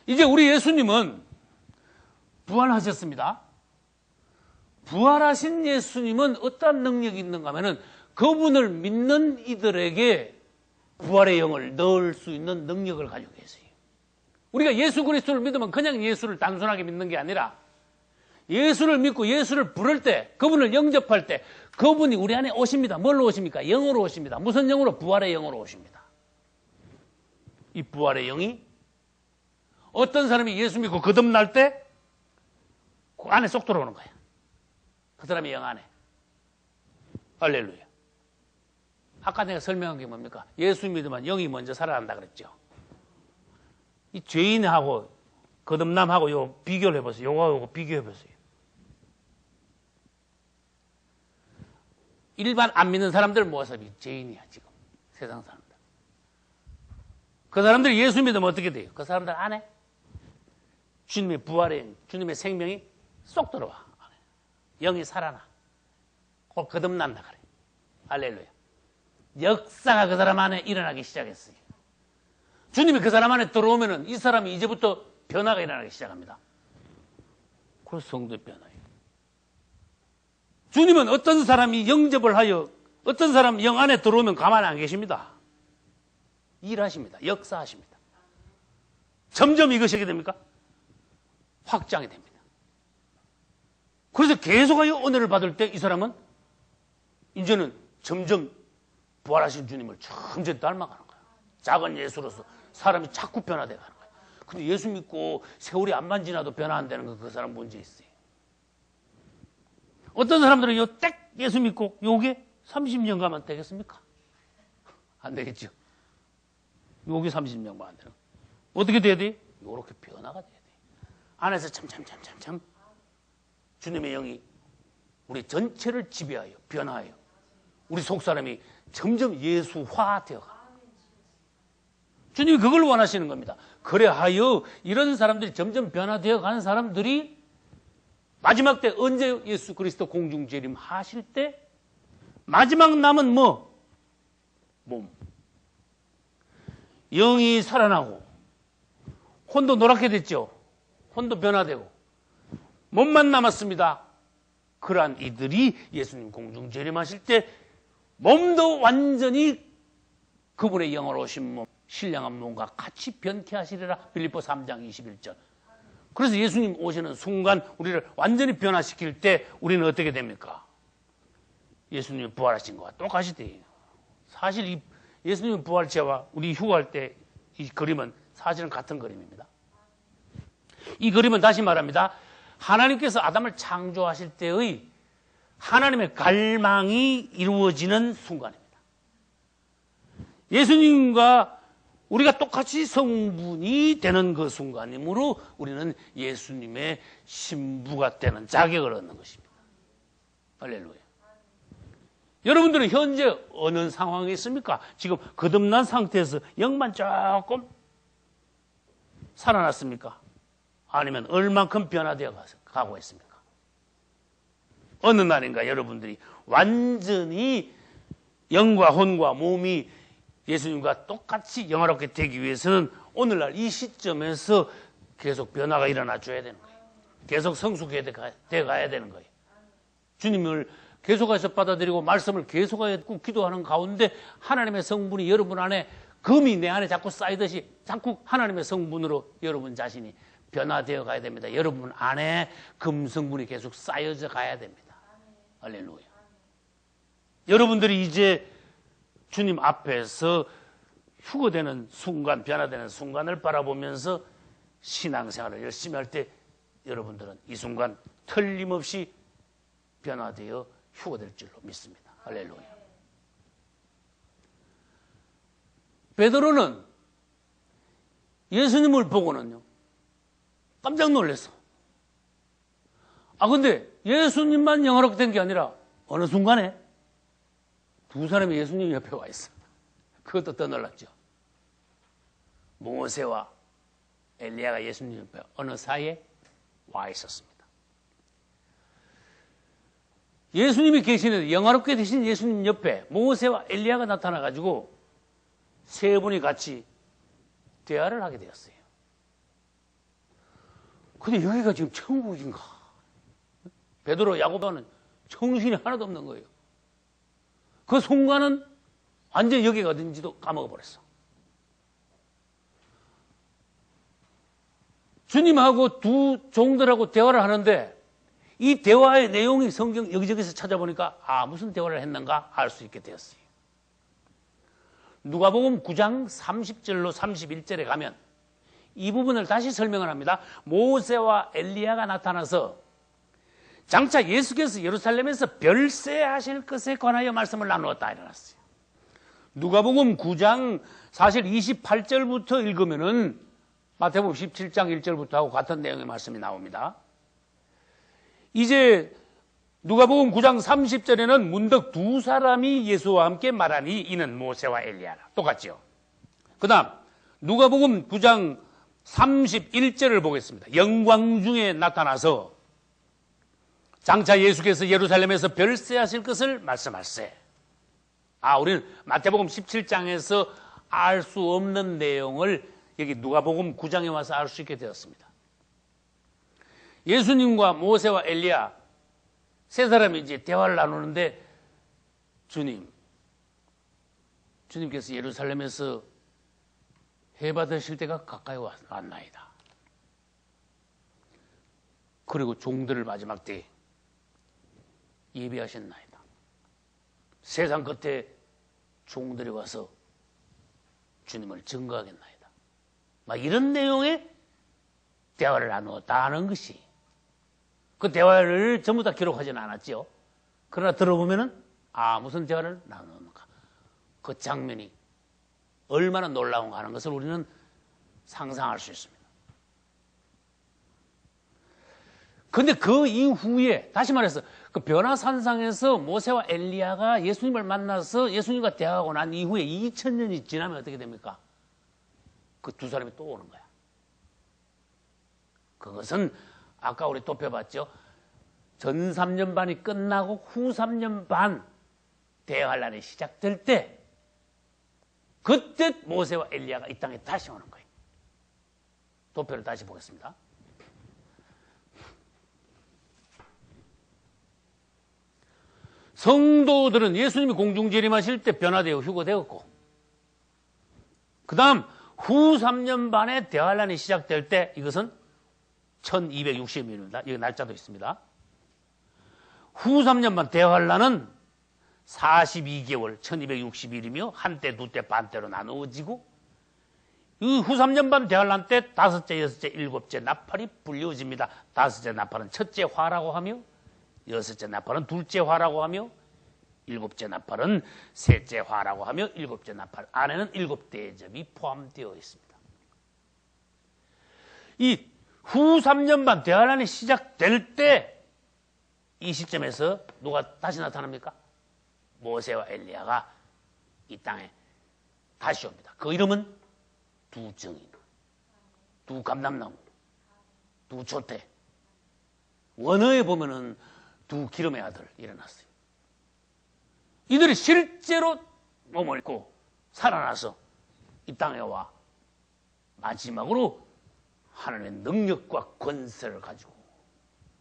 이제 우리 예수님은 부활하셨습니다. 부활하신 예수님은 어떤 능력이 있는가 하면은 그분을 믿는 이들에게 부활의 영을 넣을 수 있는 능력을 가지고 계세요. 우리가 예수 그리스도를 믿으면 그냥 예수를 단순하게 믿는 게 아니라 예수를 믿고 예수를 부를 때, 그분을 영접할 때 그분이 우리 안에 오십니다. 뭘로 오십니까? 영으로 오십니다. 무슨 영으로? 부활의 영으로 오십니다. 이 부활의 영이 어떤 사람이 예수 믿고 거듭날 때 그 안에 쏙 들어오는 거야. 그 사람의 영 안에. 할렐루야. 아까 내가 설명한 게 뭡니까? 예수 믿으면 영이 먼저 살아난다 그랬죠. 이 죄인하고 거듭남하고 요 비교를 해보세요. 요거 비교해보세요. 일반 안 믿는 사람들 모습이 죄인이야, 지금. 세상 사람들. 그 사람들이 예수 믿으면 어떻게 돼요? 그 사람들 안에 주님의 부활의, 주님의 생명이 쏙 들어와. 영이 살아나. 곧 거듭난다 그래. 할렐루야. 역사가 그 사람 안에 일어나기 시작했어요. 주님이 그 사람 안에 들어오면은 이 사람이 이제부터 변화가 일어나기 시작합니다. 그래서 성도의 변화예요. 주님은 어떤 사람이 영접을 하여 어떤 사람 영 안에 들어오면 가만히 안 계십니다. 일하십니다. 역사하십니다. 점점 이것이 어떻게 됩니까? 확장이 됩니다. 그래서 계속하여 은혜를 받을 때 이 사람은 이제는 점점 부활하신 주님을 점점 닮아가는 거예요. 작은 예수로서 사람이 자꾸 변화되어 가는 거예요. 근데 예수 믿고 세월이 안만 지나도 변화 안 되는 건 그 사람 문제 있어요. 어떤 사람들은 요 딱 예수 믿고 요게 30년 가면 되겠습니까? 안 되겠죠. 요게 30년 가면 안 되는. 어떻게 돼야 돼? 요렇게 변화가 돼야 돼. 안에서 참 주님의 영이 우리 전체를 지배하여 변화하여 우리 속사람이 점점 예수화되어가. 주님이 그걸 원하시는 겁니다. 그래하여 이런 사람들이 점점 변화되어 가는 사람들이 마지막 때 언제 예수 그리스도 공중 재림하실 때 마지막 남은 뭐? 몸. 영이 살아나고 혼도 노랗게 됐죠. 혼도 변화되고 몸만 남았습니다. 그러한 이들이 예수님 공중 재림하실 때 몸도 완전히 그분의 영화로우신 몸, 신령한 몸과 같이 변케 하시리라. 빌립보 3장 21절. 그래서 예수님 오시는 순간 우리를 완전히 변화시킬 때 우리는 어떻게 됩니까? 예수님이 부활하신 것과 똑같이 돼요. 사실 이 예수님 부활체와 우리 휴거할 때 이 그림은 사실은 같은 그림입니다. 이 그림은 다시 말합니다. 하나님께서 아담을 창조하실 때의 하나님의 갈망이 이루어지는 순간입니다. 예수님과 우리가 똑같이 성분이 되는 그 순간이므로 우리는 예수님의 신부가 되는 자격을 얻는 것입니다. 할렐루야. 여러분들은 현재 어느 상황에 있습니까? 지금 거듭난 상태에서 영만 조금 살아났습니까? 아니면 얼만큼 변화되어 가고 있습니까? 어느 날인가 여러분들이 완전히 영과 혼과 몸이 예수님과 똑같이 영화롭게 되기 위해서는 오늘날 이 시점에서 계속 변화가 일어나 줘야 되는 거예요. 계속 성숙해 가야 되는 거예요. 주님을 계속해서 받아들이고 말씀을 계속하여 기도하는 가운데 하나님의 성분이 여러분 안에 금이 내 안에 자꾸 쌓이듯이 자꾸 하나님의 성분으로 여러분 자신이 변화되어 가야 됩니다. 여러분 안에 금 성분이 계속 쌓여져 가야 됩니다. 할렐루야. 여러분들이 이제 주님 앞에서 휴거되는 순간, 변화되는 순간을 바라보면서 신앙생활을 열심히 할 때 여러분들은 이 순간 틀림없이 변화되어 휴거될 줄로 믿습니다. 할렐루야. 베드로는 예수님을 보고는요 깜짝 놀랐어. 근데 예수님만 영화롭게 된 게 아니라 어느 순간에 두 사람이 예수님 옆에 와 있어. 그것도 더 놀랐죠. 모세와 엘리야가 예수님 옆에 어느 사이에 와 있었습니다. 예수님이 계시는 영화롭게 되신 예수님 옆에 모세와 엘리야가 나타나가지고 세 분이 같이 대화를 하게 되었어요. 근데 여기가 지금 천국인가? 베드로, 야고보는 정신이 하나도 없는 거예요. 그 순간은 완전히 여기가 어딘지도 까먹어버렸어. 주님하고 두 종들하고 대화를 하는데 이 대화의 내용이 성경 여기저기서 찾아보니까 무슨 대화를 했는가 알 수 있게 되었어요. 누가복음 9장 30절로 31절에 가면 이 부분을 다시 설명을 합니다. 모세와 엘리야가 나타나서 장차 예수께서 예루살렘에서 별세하실 것에 관하여 말씀을 나누었다 이래놨어요. 누가복음 9장 사실 28절부터 읽으면은 마태복음 17장 1절부터 하고 같은 내용의 말씀이 나옵니다. 이제 누가복음 9장 30절에는 문득 두 사람이 예수와 함께 말하니 이는 모세와 엘리야라. 똑같죠. 그 다음 누가복음 9장 31절을 보겠습니다. 영광 중에 나타나서 장차 예수께서 예루살렘에서 별세하실 것을 말씀하세. 우리는 마태복음 17장에서 알 수 없는 내용을 여기 누가복음 9장에 와서 알 수 있게 되었습니다. 예수님과 모세와 엘리야 세 사람이 이제 대화를 나누는데 주님께서 예루살렘에서 해받으실 때가 가까이 왔나이다. 그리고 종들을 마지막 때에 예비하셨나이다. 세상 끝에 종들이 와서 주님을 증거하겠나이다. 막 이런 내용의 대화를 나누었다 하는 것이, 그 대화를 전부 다 기록하지는 않았죠. 그러나 들어보면은 무슨 대화를 나누는가, 그 장면이 얼마나 놀라운가 하는 것을 우리는 상상할 수 있습니다. 그런데 그 이후에 다시 말해서 그 변화산상에서 모세와 엘리야가 예수님을 만나서 예수님과 대화하고 난 이후에 2000년이 지나면 어떻게 됩니까? 그 두 사람이 또 오는 거야. 그것은 아까 우리 도펴봤죠. 전 3년 반이 끝나고 후 3년 반 대환란이 시작될 때, 그때 모세와 엘리야가 이 땅에 다시 오는 거예요. 도표를 다시 보겠습니다. 성도들은 예수님이 공중재림하실 때 변화되어 휴거되었고, 그 다음 후 3년 반에 대환란이 시작될 때, 이것은 1260일입니다. 여기 날짜도 있습니다. 후 3년 반 대환란은 42개월 1260일이며 한때, 두때, 반때로 나누어지고, 이 후 3년 반 대환란 때 다섯째, 여섯째, 일곱째 나팔이 불려집니다. 다섯째 나팔은 첫째 화라고 하며, 여섯째 나팔은 둘째 화라고 하며, 일곱째 나팔은 셋째 화라고 하며, 일곱째 나팔 안에는 일곱 대접이 포함되어 있습니다. 이 후 3년 반 대환란이 시작될 때 이 시점에서 누가 다시 나타납니까? 모세와 엘리야가 이 땅에 다시 옵니다. 그 이름은 두 증인, 두 감람나무, 두 조태. 원어에 보면은 두 기름의 아들 일어났어요. 이들이 실제로 몸을 입고 살아나서 이 땅에 와 마지막으로 하나님의 능력과 권세를 가지고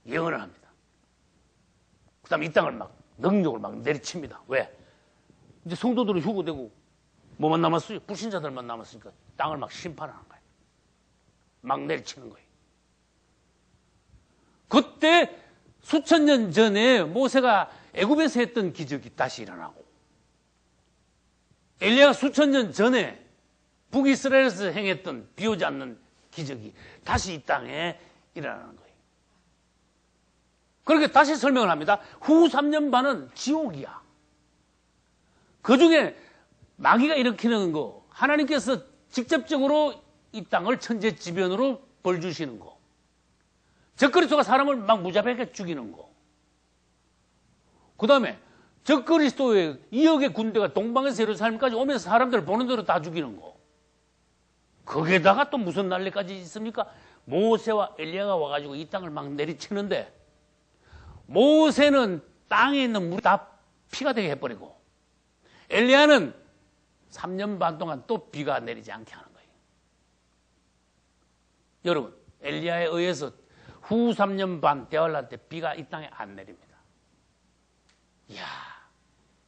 예언을 합니다. 그 다음에 이 땅을 막 능력을 막 내리칩니다. 왜? 이제 성도들은 휴거되고 뭐만 남았어요? 불신자들만 남았으니까 땅을 막 심판하는 거예요. 막 내리치는 거예요. 그때 수천 년 전에 모세가 애굽에서 했던 기적이 다시 일어나고, 엘리야가 수천 년 전에 북이스라엘에서 행했던 비 오지 않는 기적이 다시 이 땅에 일어나는 거예요. 그렇게 다시 설명을 합니다. 후 3년 반은 지옥이야. 그 중에 마귀가 일으키는 거, 하나님께서 직접적으로 이 땅을 천재지변으로 벌 주시는 거, 적그리스도가 사람을 막 무자비하게 죽이는 거, 그 다음에 적그리스도의 2억의 군대가 동방에서 예루살렘까지 오면서 사람들을 보는 대로 다 죽이는 거, 거기에다가 또 무슨 난리까지 있습니까? 모세와 엘리야가 와가지고 이 땅을 막 내리치는데, 모세는 땅에 있는 물이 다 피가 되게 해버리고, 엘리야는 3년 반 동안 또 비가 내리지 않게 하는 거예요. 여러분, 엘리야에 의해서 후 3년 반 대환란 때 비가 이 땅에 안 내립니다. 이야,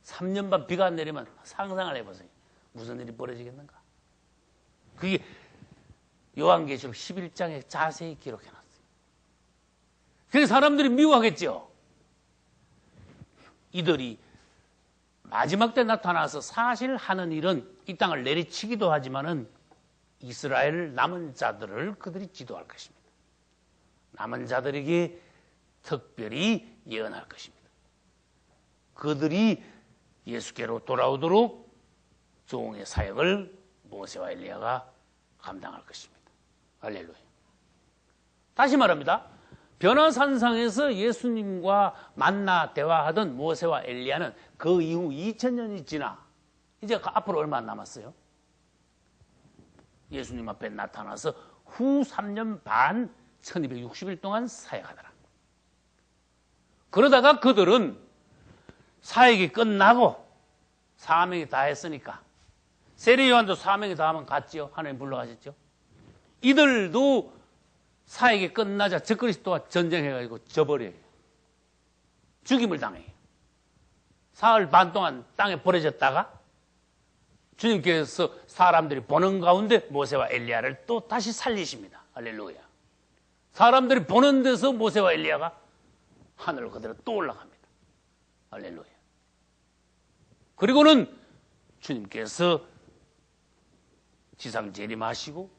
3년 반 비가 안 내리면 상상을 해보세요. 무슨 일이 벌어지겠는가? 그게 요한계시록 11장에 자세히 기록해놨어요. 그래서 사람들이 미워하겠죠. 이들이 마지막 때 나타나서 사실 하는 일은 이 땅을 내리치기도 하지만은 이스라엘 남은 자들을 그들이 지도할 것입니다. 남은 자들에게 특별히 예언할 것입니다. 그들이 예수께로 돌아오도록 종의 사역을 모세와 엘리야가 감당할 것입니다. 할렐루야. 다시 말합니다. 변화산상에서 예수님과 만나 대화하던 모세와 엘리야는 그 이후 2000년이 지나 이제 앞으로 얼마 안 남았어요. 예수님 앞에 나타나서 후 3년 반 1260일 동안 사역하더라. 그러다가 그들은 사역이 끝나고 사명이 다 했으니까 세례 요한도 사명이 다 하면 갔지요. 하나님 불러가셨죠. 이들도 사역이 끝나자 적그리스도와 전쟁해가지고 져버려요. 죽임을 당해요. 사흘 반 동안 땅에 버려졌다가 주님께서 사람들이 보는 가운데 모세와 엘리야를 또 다시 살리십니다. 할렐루야. 사람들이 보는 데서 모세와 엘리야가 하늘로 그대로 또 올라갑니다. 할렐루야. 그리고는 주님께서 지상 재림하시고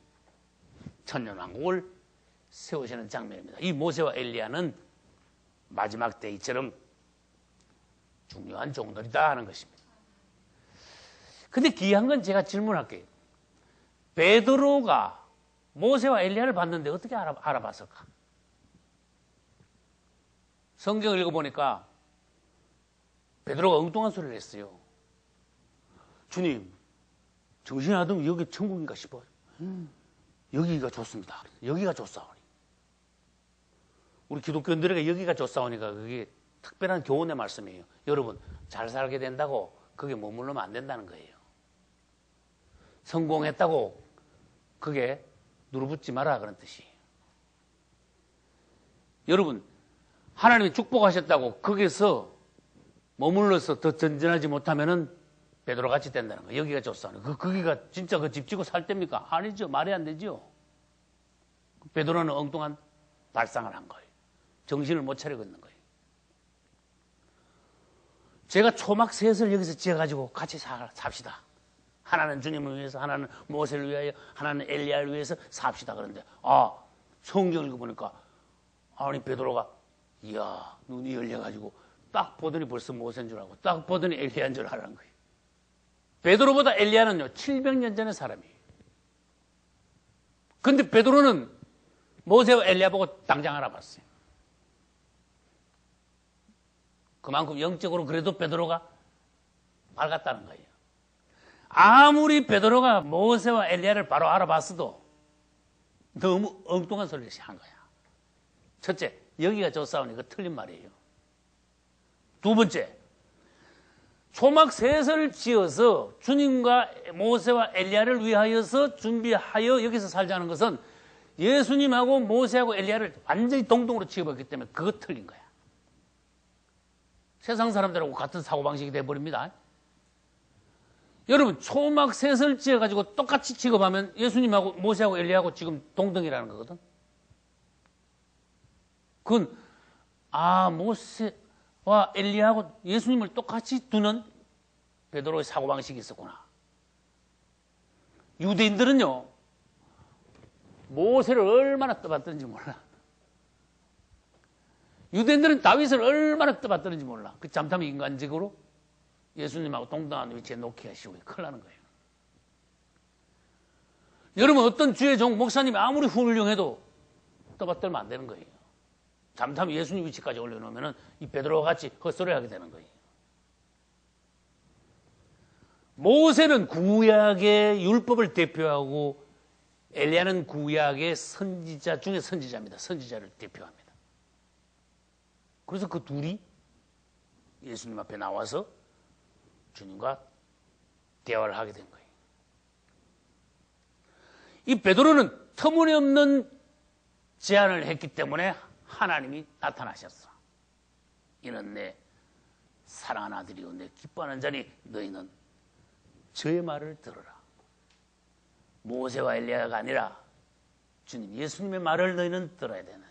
천년왕국을 세우시는 장면입니다. 이 모세와 엘리야는 마지막 때이처럼 중요한 종들이다 하는 것입니다. 근데 귀한 건 제가 질문할게요. 베드로가 모세와 엘리야를 봤는데 어떻게 알아봤을까? 성경을 읽어보니까 베드로가 엉뚱한 소리를 했어요. 주님, 정신이 나도 여기 천국인가 싶어요. 여기가 좋습니다. 여기가 좋사오니. 우리 기독교인들에게 여기가 좋사오니까 그게 특별한 교훈의 말씀이에요. 여러분, 잘 살게 된다고 그게 머무르면 안 된다는 거예요. 성공했다고 그게 누르붙지 마라 그런 뜻이에요. 여러분, 하나님이 축복하셨다고 거기서 머물러서 더 전진하지 못하면은 베드로 같이 된다는 거예요. 여기가 좋사오니. 거기가 진짜 그 집 지고 살 때입니까? 아니죠. 말이 안 되죠. 베드로는 엉뚱한 발상을 한 거예요. 정신을 못 차리고 있는 거예요. 제가 초막 셋을 여기서 지어가지고 같이 삽시다. 하나는 주님을 위해서, 하나는 모세를 위하여, 하나는 엘리야를 위해서 삽시다. 그런데 성경을 읽어보니까 아니 베드로가 이야 눈이 열려가지고 딱 보더니 벌써 모세인 줄 알고 딱 보더니 엘리야인 줄 알았는 거예요. 베드로보다 엘리야는요 700년 전의 사람이에요. 근데 베드로는 모세와 엘리야 보고 당장 알아봤어요. 그만큼 영적으로 그래도 베드로가 밝았다는 거예요. 아무리 베드로가 모세와 엘리야를 바로 알아봤어도 너무 엉뚱한 소리를 한 거야. 첫째, 여기가 좋사오니 그 틀린 말이에요. 두 번째, 초막 셋을 지어서 주님과 모세와 엘리야를 위하여서 준비하여 여기서 살자는 것은 예수님하고 모세하고 엘리야를 완전히 동등으로 취급했기 때문에 그거 틀린 거야. 세상 사람들하고 같은 사고방식이 돼버립니다. 여러분, 초막 셋을 지어가지고 똑같이 취급하면 예수님하고 모세하고 엘리야하고 지금 동등이라는 거거든. 그건 모세와 엘리야하고 예수님을 똑같이 두는 베드로의 사고방식이 있었구나. 유대인들은요 모세를 얼마나 떠받드는지 몰라. 유대인들은 다윗을 얼마나 떠받드는지 몰라. 그 잠잠히 인간적으로 예수님하고 동등한 위치에 놓게 하시고 큰일 나는 거예요. 여러분, 어떤 주의 종 목사님이 아무리 훌륭해도 떠받들면 안 되는 거예요. 잠잠히 예수님 위치까지 올려놓으면 이 베드로와 같이 헛소리하게 되는 거예요. 모세는 구약의 율법을 대표하고 엘리야는 구약의 선지자 중에 선지자입니다. 선지자를 대표합니다. 그래서 그 둘이 예수님 앞에 나와서 주님과 대화를 하게 된 거예요. 이 베드로는 터무니없는 제안을 했기 때문에 하나님이 나타나셨어. 이는 내 사랑하는 아들이요 내 기뻐하는 자니 너희는 저의 말을 들어라. 모세와 엘리야가 아니라 주님 예수님의 말을 너희는 들어야 되느니라.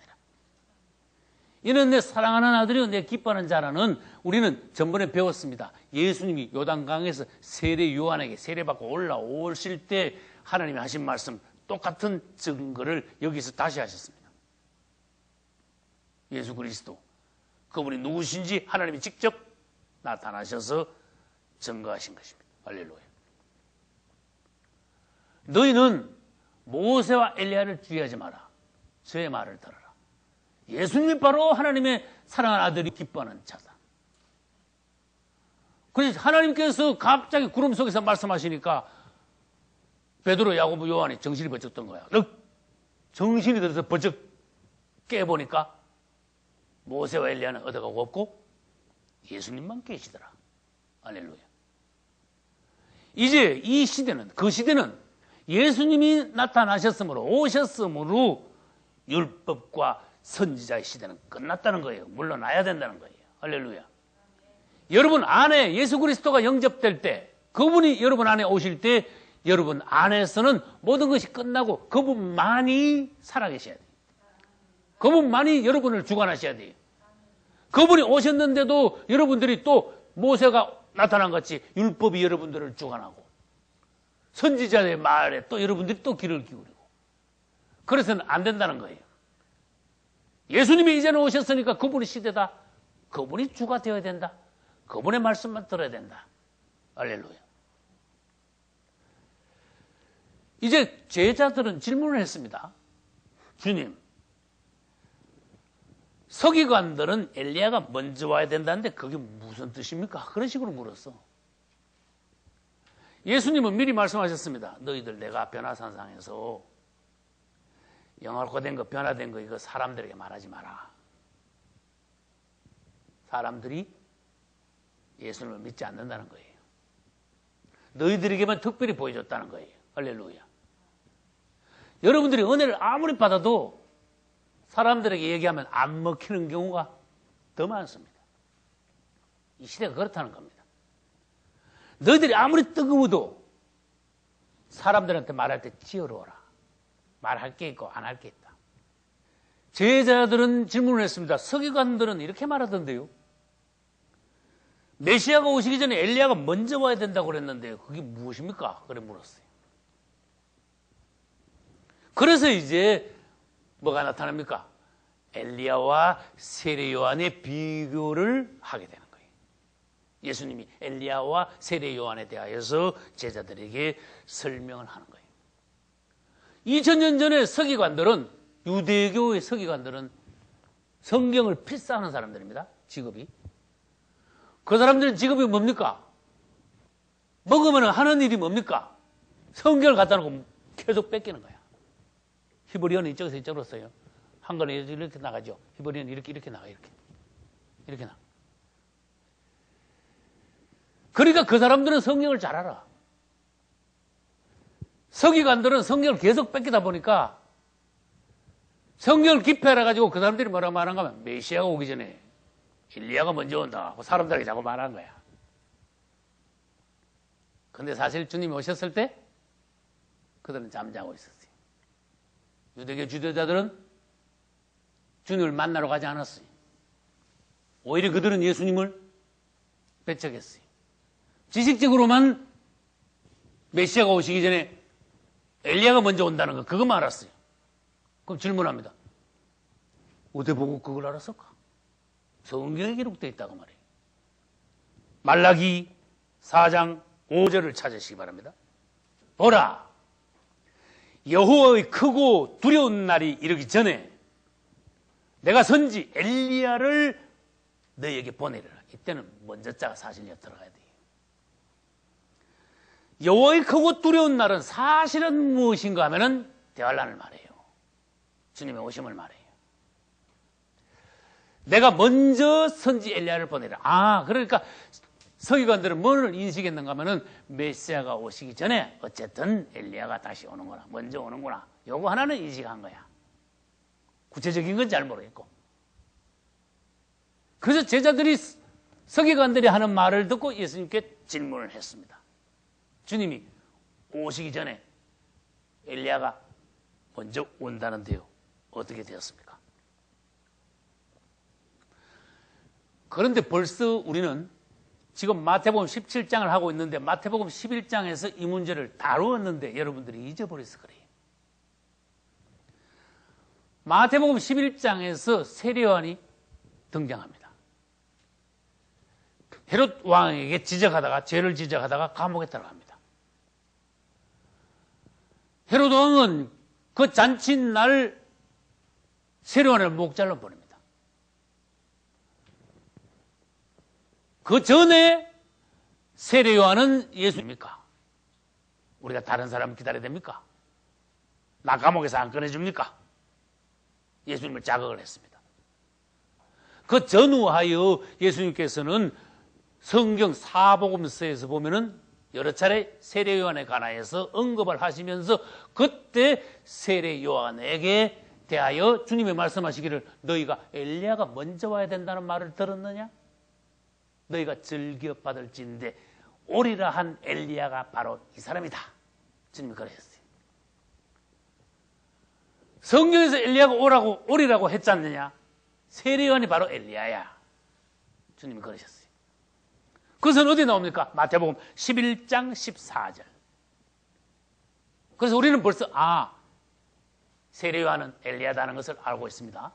이는 내 사랑하는 아들이요 내 기뻐하는 자라는 우리는 전번에 배웠습니다. 예수님이 요단강에서 세례 요한에게 세례받고 올라오실 때 하나님이 하신 말씀 똑같은 증거를 여기서 다시 하셨습니다. 예수 그리스도 그분이 누구신지 하나님이 직접 나타나셔서 증거하신 것입니다. 할렐루야. 너희는 모세와 엘리야를 주의하지 마라. 저의 말을 들어라. 예수님이 바로 하나님의 사랑하는 아들이 기뻐하는 자다. 그래서 하나님께서 갑자기 구름 속에서 말씀하시니까 베드로, 야고보, 요한이 정신이 번쩍 든 거야. 정신이 들어서 번쩍 깨보니까 모세와 엘리야는 어디가고 없고 예수님만 계시더라. 할렐루야. 이제 이 시대는, 그 시대는 예수님이 나타나셨으므로, 오셨으므로 율법과 선지자의 시대는 끝났다는 거예요. 물러나야 된다는 거예요. 할렐루야. 여러분 안에 예수 그리스도가 영접될 때, 그분이 여러분 안에 오실 때 여러분 안에서는 모든 것이 끝나고 그분만이 살아계셔야 돼요. 그분만이 여러분을 주관하셔야 돼요. 그분이 오셨는데도 여러분들이 또 모세가 나타난 같이 율법이 여러분들을 주관하고 선지자의 말에 또 여러분들이 또 귀를 기울이고, 그래서는 안 된다는 거예요. 예수님이 이제는 오셨으니까 그분이 시대다. 그분이 주가 되어야 된다. 그분의 말씀만 들어야 된다. 할렐루야. 이제 제자들은 질문을 했습니다. 주님, 서기관들은 엘리야가 먼저 와야 된다는데 그게 무슨 뜻입니까? 그런 식으로 물었어. 예수님은 미리 말씀하셨습니다. 너희들 내가 변화산상에서 영화화된 거, 변화된 거 이거 사람들에게 말하지 마라. 사람들이 예수님을 믿지 않는다는 거예요. 너희들에게만 특별히 보여줬다는 거예요. 할렐루야. 여러분들이 은혜를 아무리 받아도 사람들에게 얘기하면 안 먹히는 경우가 더 많습니다. 이 시대가 그렇다는 겁니다. 너희들이 아무리 뜨거워도 사람들한테 말할 때 지어러워라. 말할 게 있고 안 할 게 있다. 제자들은 질문을 했습니다. 서기관들은 이렇게 말하던데요. 메시아가 오시기 전에 엘리야가 먼저 와야 된다고 그랬는데요. 그게 무엇입니까? 그래 물었어요. 그래서 이제 뭐가 나타납니까? 엘리야와 세례 요한의 비교를 하게 되는 거예요. 예수님이 엘리야와 세례 요한에 대하여서 제자들에게 설명을 하는 거예요. 2000년 전에 서기관들은, 유대교의 서기관들은 성경을 필사하는 사람들입니다. 직업이. 그 사람들은 직업이 뭡니까? 먹으면 하는 일이 뭡니까? 성경을 갖다 놓고 계속 뺏기는 거야. 히브리어는 이쪽에서 이쪽으로 써요. 한글은 이렇게 나가죠. 히브리어는 이렇게 나가요. 이렇게 나가. 그러니까 그 사람들은 성경을 잘 알아. 서기관들은 성경을 계속 뺏기다 보니까 성경을 기패라 가지고 그 사람들이 뭐라고 말한 거면 메시아가 오기 전에 엘리야가 먼저 온다 하고 사람들에게 자꾸 말한 거야. 근데 사실 주님이 오셨을 때 그들은 잠자고 있었어요. 유대교 지도자들은 주님을 만나러 가지 않았어요. 오히려 그들은 예수님을 배척했어요. 지식적으로만 메시아가 오시기 전에 엘리야가 먼저 온다는 거 그것만 알았어요. 그럼 질문합니다. 어디 보고 그걸 알았을까? 성경에 기록되어 있다고 말해요. 말라기 4장 5절을 찾으시기 바랍니다. 보라, 여호와의 크고 두려운 날이 이르기 전에 내가 선지 엘리야를 너희에게 보내리라. 이때는 먼저 자가 사실에 들어가야 돼요. 여호와의 크고 두려운 날은 사실은 무엇인가 하면은 대환란을 말해요. 주님의 오심을 말해요. 내가 먼저 선지 엘리야를 보내라. 그러니까 서기관들은 뭘 인식했는가 하면은 메시아가 오시기 전에 어쨌든 엘리야가 다시 오는구나. 먼저 오는구나. 요거 하나는 인식한 거야. 구체적인 건 잘 모르겠고. 그래서 제자들이 서기관들이 하는 말을 듣고 예수님께 질문을 했습니다. 주님이 오시기 전에 엘리야가 먼저 온다는데요. 어떻게 되었습니까? 그런데 벌써 우리는 지금 마태복음 17장을 하고 있는데 마태복음 11장에서 이 문제를 다루었는데 여러분들이 잊어버려서 그래요. 마태복음 11장에서 세례요한이 등장합니다. 헤롯 왕에게 지적하다가 죄를 지적하다가 감옥에 들어갑니다. 헤롯 왕은 그 잔칫날 세례요한을 목잘로 보냅니다. 그 전에 세례요한은 예수입니까? 우리가 다른 사람 기다려야 됩니까? 나 감옥에서 안 꺼내줍니까? 예수님을 자극을 했습니다. 그 전후하여 예수님께서는 성경 사복음서에서 보면은 여러 차례 세례 요한에 관하여서 언급을 하시면서 그때 세례 요한에게 대하여 주님이 말씀하시기를 너희가 엘리야가 먼저 와야 된다는 말을 들었느냐? 너희가 즐겨 받을진데 오리라 한 엘리야가 바로 이 사람이다. 주님이 그러셨어요. 성경에서 엘리야가 오리라고 했지 않느냐? 세례 요한이 바로 엘리야야. 주님이 그러셨어요. 그것은 어디 나옵니까? 마태복음 11장 14절. 그래서 우리는 벌써 세례 요한은 엘리야다는 것을 알고 있습니다.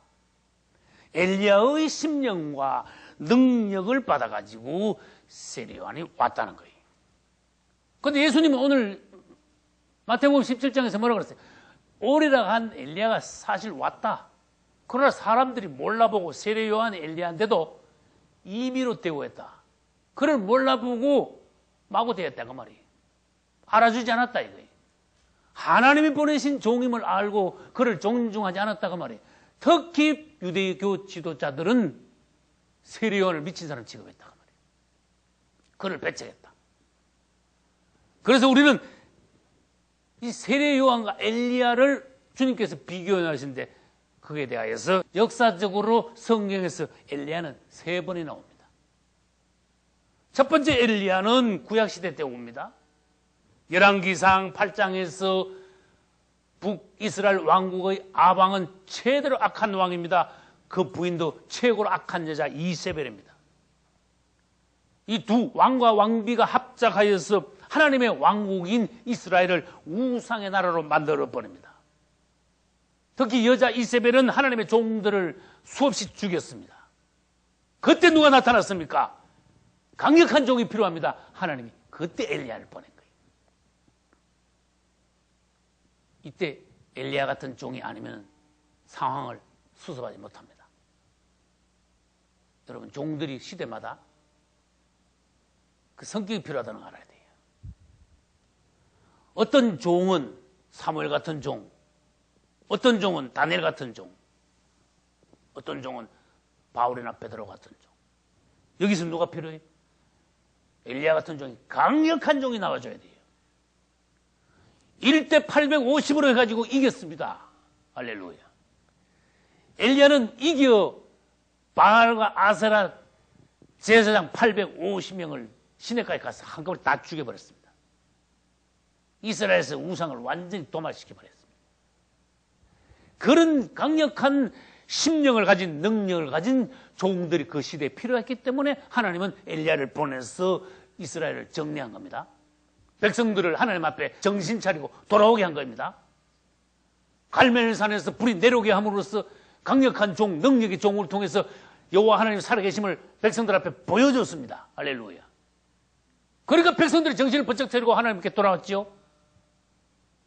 엘리야의 심령과 능력을 받아가지고 세례 요한이 왔다는 거예요. 그런데 예수님은 오늘 마태복음 17장에서 뭐라고 그랬어요? 오리라 한 엘리야가 사실 왔다. 그러나 사람들이 몰라보고 세례 요한 엘리야인데도 임의로 대우했다. 그를 몰라보고 마구 대했다 그 말이에요. 알아주지 않았다 이거예요. 하나님이 보내신 종임을 알고 그를 존중하지 않았다 그 말이에요. 특히 유대교 지도자들은 세례 요한을 미친 사람 취급했다 그 말이에요. 그를 배척했다. 그래서 우리는 이 세례 요한과 엘리야를 주님께서 비교해 하시는데 그에 대하여서 역사적으로 성경에서 엘리야는 3번이 나옵니다. 첫 번째 엘리야는 구약시대 때 옵니다. 열왕기상 8장에서 북이스라엘 왕국의 아방은 최대로 악한 왕입니다. 그 부인도 최고로 악한 여자 이세벨입니다. 이 두 왕과 왕비가 합작하여서 하나님의 왕국인 이스라엘을 우상의 나라로 만들어버립니다. 특히 여자 이세벨은 하나님의 종들을 수없이 죽였습니다. 그때 누가 나타났습니까? 강력한 종이 필요합니다. 하나님이 그때 엘리야를 보낸 거예요. 이때 엘리야 같은 종이 아니면 상황을 수습하지 못합니다. 여러분 종들이 시대마다 그 성격이 필요하다는 걸 알아야 돼요. 어떤 종은 사무엘 같은 종, 어떤 종은 다니엘 같은 종, 어떤 종은 바울이나 베드로 같은 종. 여기서 누가 필요해요? 엘리야 같은 종이 강력한 종이 나와줘야 돼요. 1대 850으로 해가지고 이겼습니다. 할렐루야. 엘리야는 이겨 바알과 아세라 제사장 850명을 시내까지 가서 한꺼번에 다 죽여버렸습니다. 이스라엘에서 우상을 완전히 도말시켜버렸습니다. 그런 강력한 심령을 가진 능력을 가진 종들이 그 시대에 필요했기 때문에 하나님은 엘리야를 보내서 이스라엘을 정리한 겁니다. 백성들을 하나님 앞에 정신 차리고 돌아오게 한 겁니다. 갈멜산에서 불이 내려오게 함으로써 강력한 종, 능력의 종을 통해서 여호와 하나님의 살아계심을 백성들 앞에 보여줬습니다. 할렐루야. 그러니까 백성들이 정신을 번쩍 차리고 하나님께 돌아왔지요.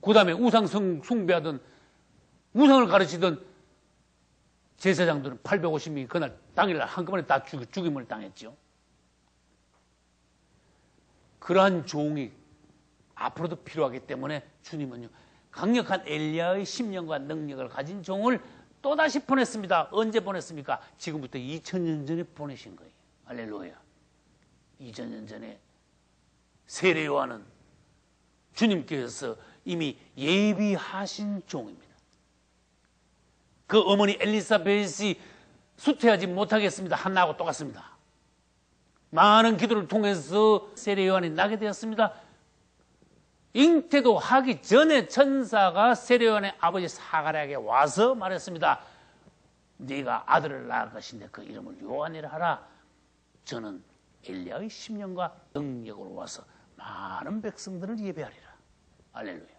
그 다음에 우상 숭배하던 우상을 가르치던 제사장들은 850명이 그날 당일날 한꺼번에 다 죽임을 당했죠. 그러한 종이 앞으로도 필요하기 때문에 주님은요 강력한 엘리야의 심령과 능력을 가진 종을 또다시 보냈습니다. 언제 보냈습니까? 지금부터 2000년 전에 보내신 거예요. 할렐루야. 2000년 전에 세례 요한은 주님께서 이미 예비하신 종입니다. 그 어머니 엘리사벳이 수태하지 못하겠습니다. 한나하고 똑같습니다. 많은 기도를 통해서 세례 요한이 나게 되었습니다. 잉태도 하기 전에 천사가 세례 요한의 아버지 사가랴에게 와서 말했습니다. 네가 아들을 낳을 것인데 그 이름을 요한이라 하라. 저는 엘리야의 심령과 능력으로 와서 많은 백성들을 예배하리라. 할렐루야.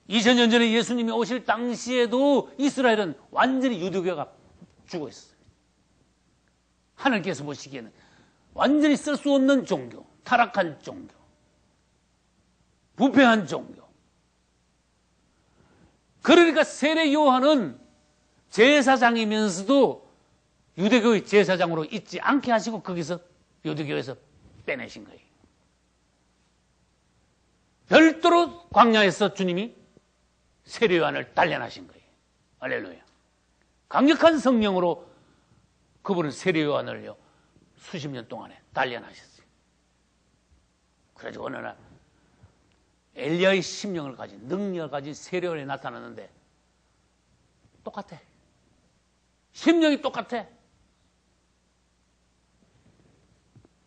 2000년 전에 예수님이 오실 당시에도 이스라엘은 완전히 유대교가 죽어 있었습니다. 하나님께서 보시기에는 완전히 쓸 수 없는 종교, 타락한 종교, 부패한 종교. 그러니까 세례 요한은 제사장이면서도 유대교의 제사장으로 있지 않게 하시고 거기서 유대교에서 빼내신 거예요. 별도로 광야에서 주님이 세례 요한을 단련하신 거예요. 할렐루야. 강력한 성령으로 그분은 세례 요한을요 수십 년 동안에 단련하셨어요. 그래가지고 어느 날 엘리야의 심령을 가진 능력을 가진 세례 요한이 나타났는데 똑같아. 심령이 똑같아.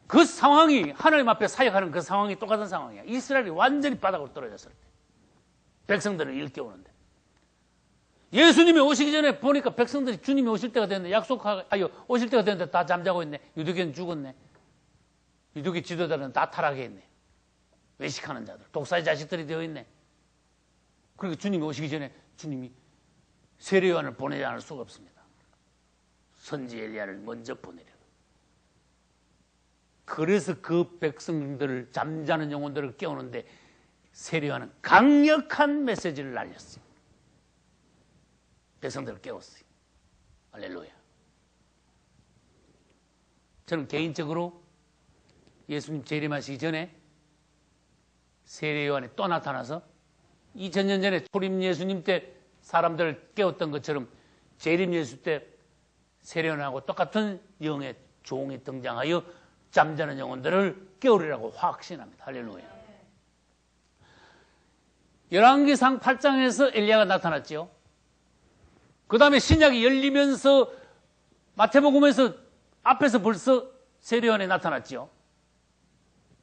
그 상황이 하나님 앞에 사역하는 그 상황이 똑같은 상황이야. 이스라엘이 완전히 바닥으로 떨어졌을 때 백성들을 일깨우는데 예수님이 오시기 전에 보니까 백성들이 주님이 오실 때가 됐는데 약속하여 오실 때가 됐는데 다 잠자고 있네. 유대교는 죽었네. 유대교 지도자들은 다 타락했네. 외식하는 자들, 독사의 자식들이 되어 있네. 그러니까 주님이 오시기 전에 주님이 세례 요한을 보내지 않을 수가 없습니다. 선지 엘리야를 먼저 보내려. 그래서 그 백성들을 잠자는 영혼들을 깨우는데 세례 요한은 강력한 메시지를 날렸어요. 백성들을 깨웠어요. 할렐루야. 저는 개인적으로 예수님 재림하시기 전에 세례 요한이 또 나타나서 2000년 전에 초림 예수님 때 사람들을 깨웠던 것처럼 재림 예수 때 세례 요한하고 똑같은 영의 종이 등장하여 잠자는 영혼들을 깨우리라고 확신합니다. 할렐루야. 열왕기상 8장에서 엘리야가 나타났죠. 그 다음에 신약이 열리면서 마태복음에서 앞에서 벌써 세례 요한이 나타났죠.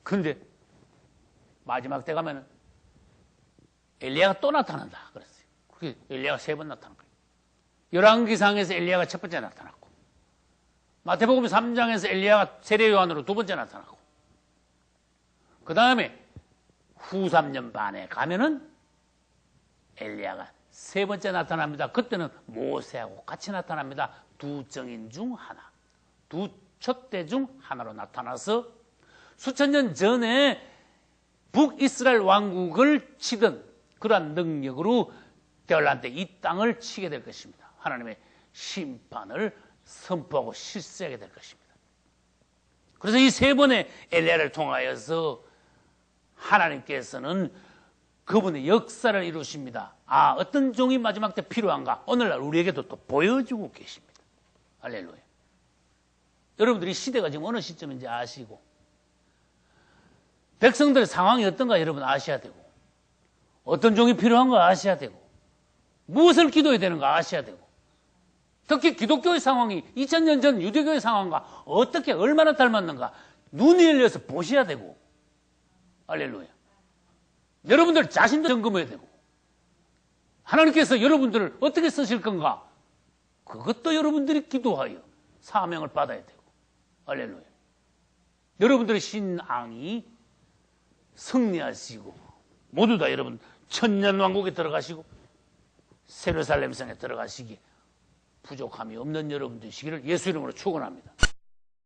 그런데 마지막 때 가면은 엘리야가 또 나타난다 그랬어요. 그게 엘리야가 3번 나타난 거예요. 열왕기상에서 엘리야가 첫 번째 나타났고 마태복음 3장에서 엘리야가 세례 요한으로 2번째 나타났고 그 다음에 후 3년 반에 가면은 엘리야가 3번째 나타납니다. 그때는 모세하고 같이 나타납니다. 두 정인 중 하나, 두 촛대 중 하나로 나타나서 수천 년 전에 북이스라엘 왕국을 치던 그러한 능력으로 게을란 때 이 땅을 치게 될 것입니다. 하나님의 심판을 선포하고 실세하게 될 것입니다. 그래서 이 3번의 엘리야를 통하여서 하나님께서는 그분의 역사를 이루십니다. 아, 어떤 종이 마지막 때 필요한가? 오늘날 우리에게도 또 보여주고 계십니다. 할렐루야. 여러분들이 시대가 지금 어느 시점인지 아시고 백성들의 상황이 어떤가 여러분 아셔야 되고 어떤 종이 필요한가 아셔야 되고 무엇을 기도해야 되는가 아셔야 되고 특히 기독교의 상황이 2000년 전 유대교의 상황과 어떻게 얼마나 닮았는가 눈이 열려서 보셔야 되고 할렐루야. 여러분들 자신도 점검해야 되고 하나님께서 여러분들을 어떻게 쓰실 건가 그것도 여러분들이 기도하여 사명을 받아야 되고 할렐루야. 여러분들의 신앙이 승리하시고 모두 다 여러분 천년왕국에 들어가시고 세르살렘 성에 들어가시기에 부족함이 없는 여러분 되시기를 예수 이름으로 축원합니다.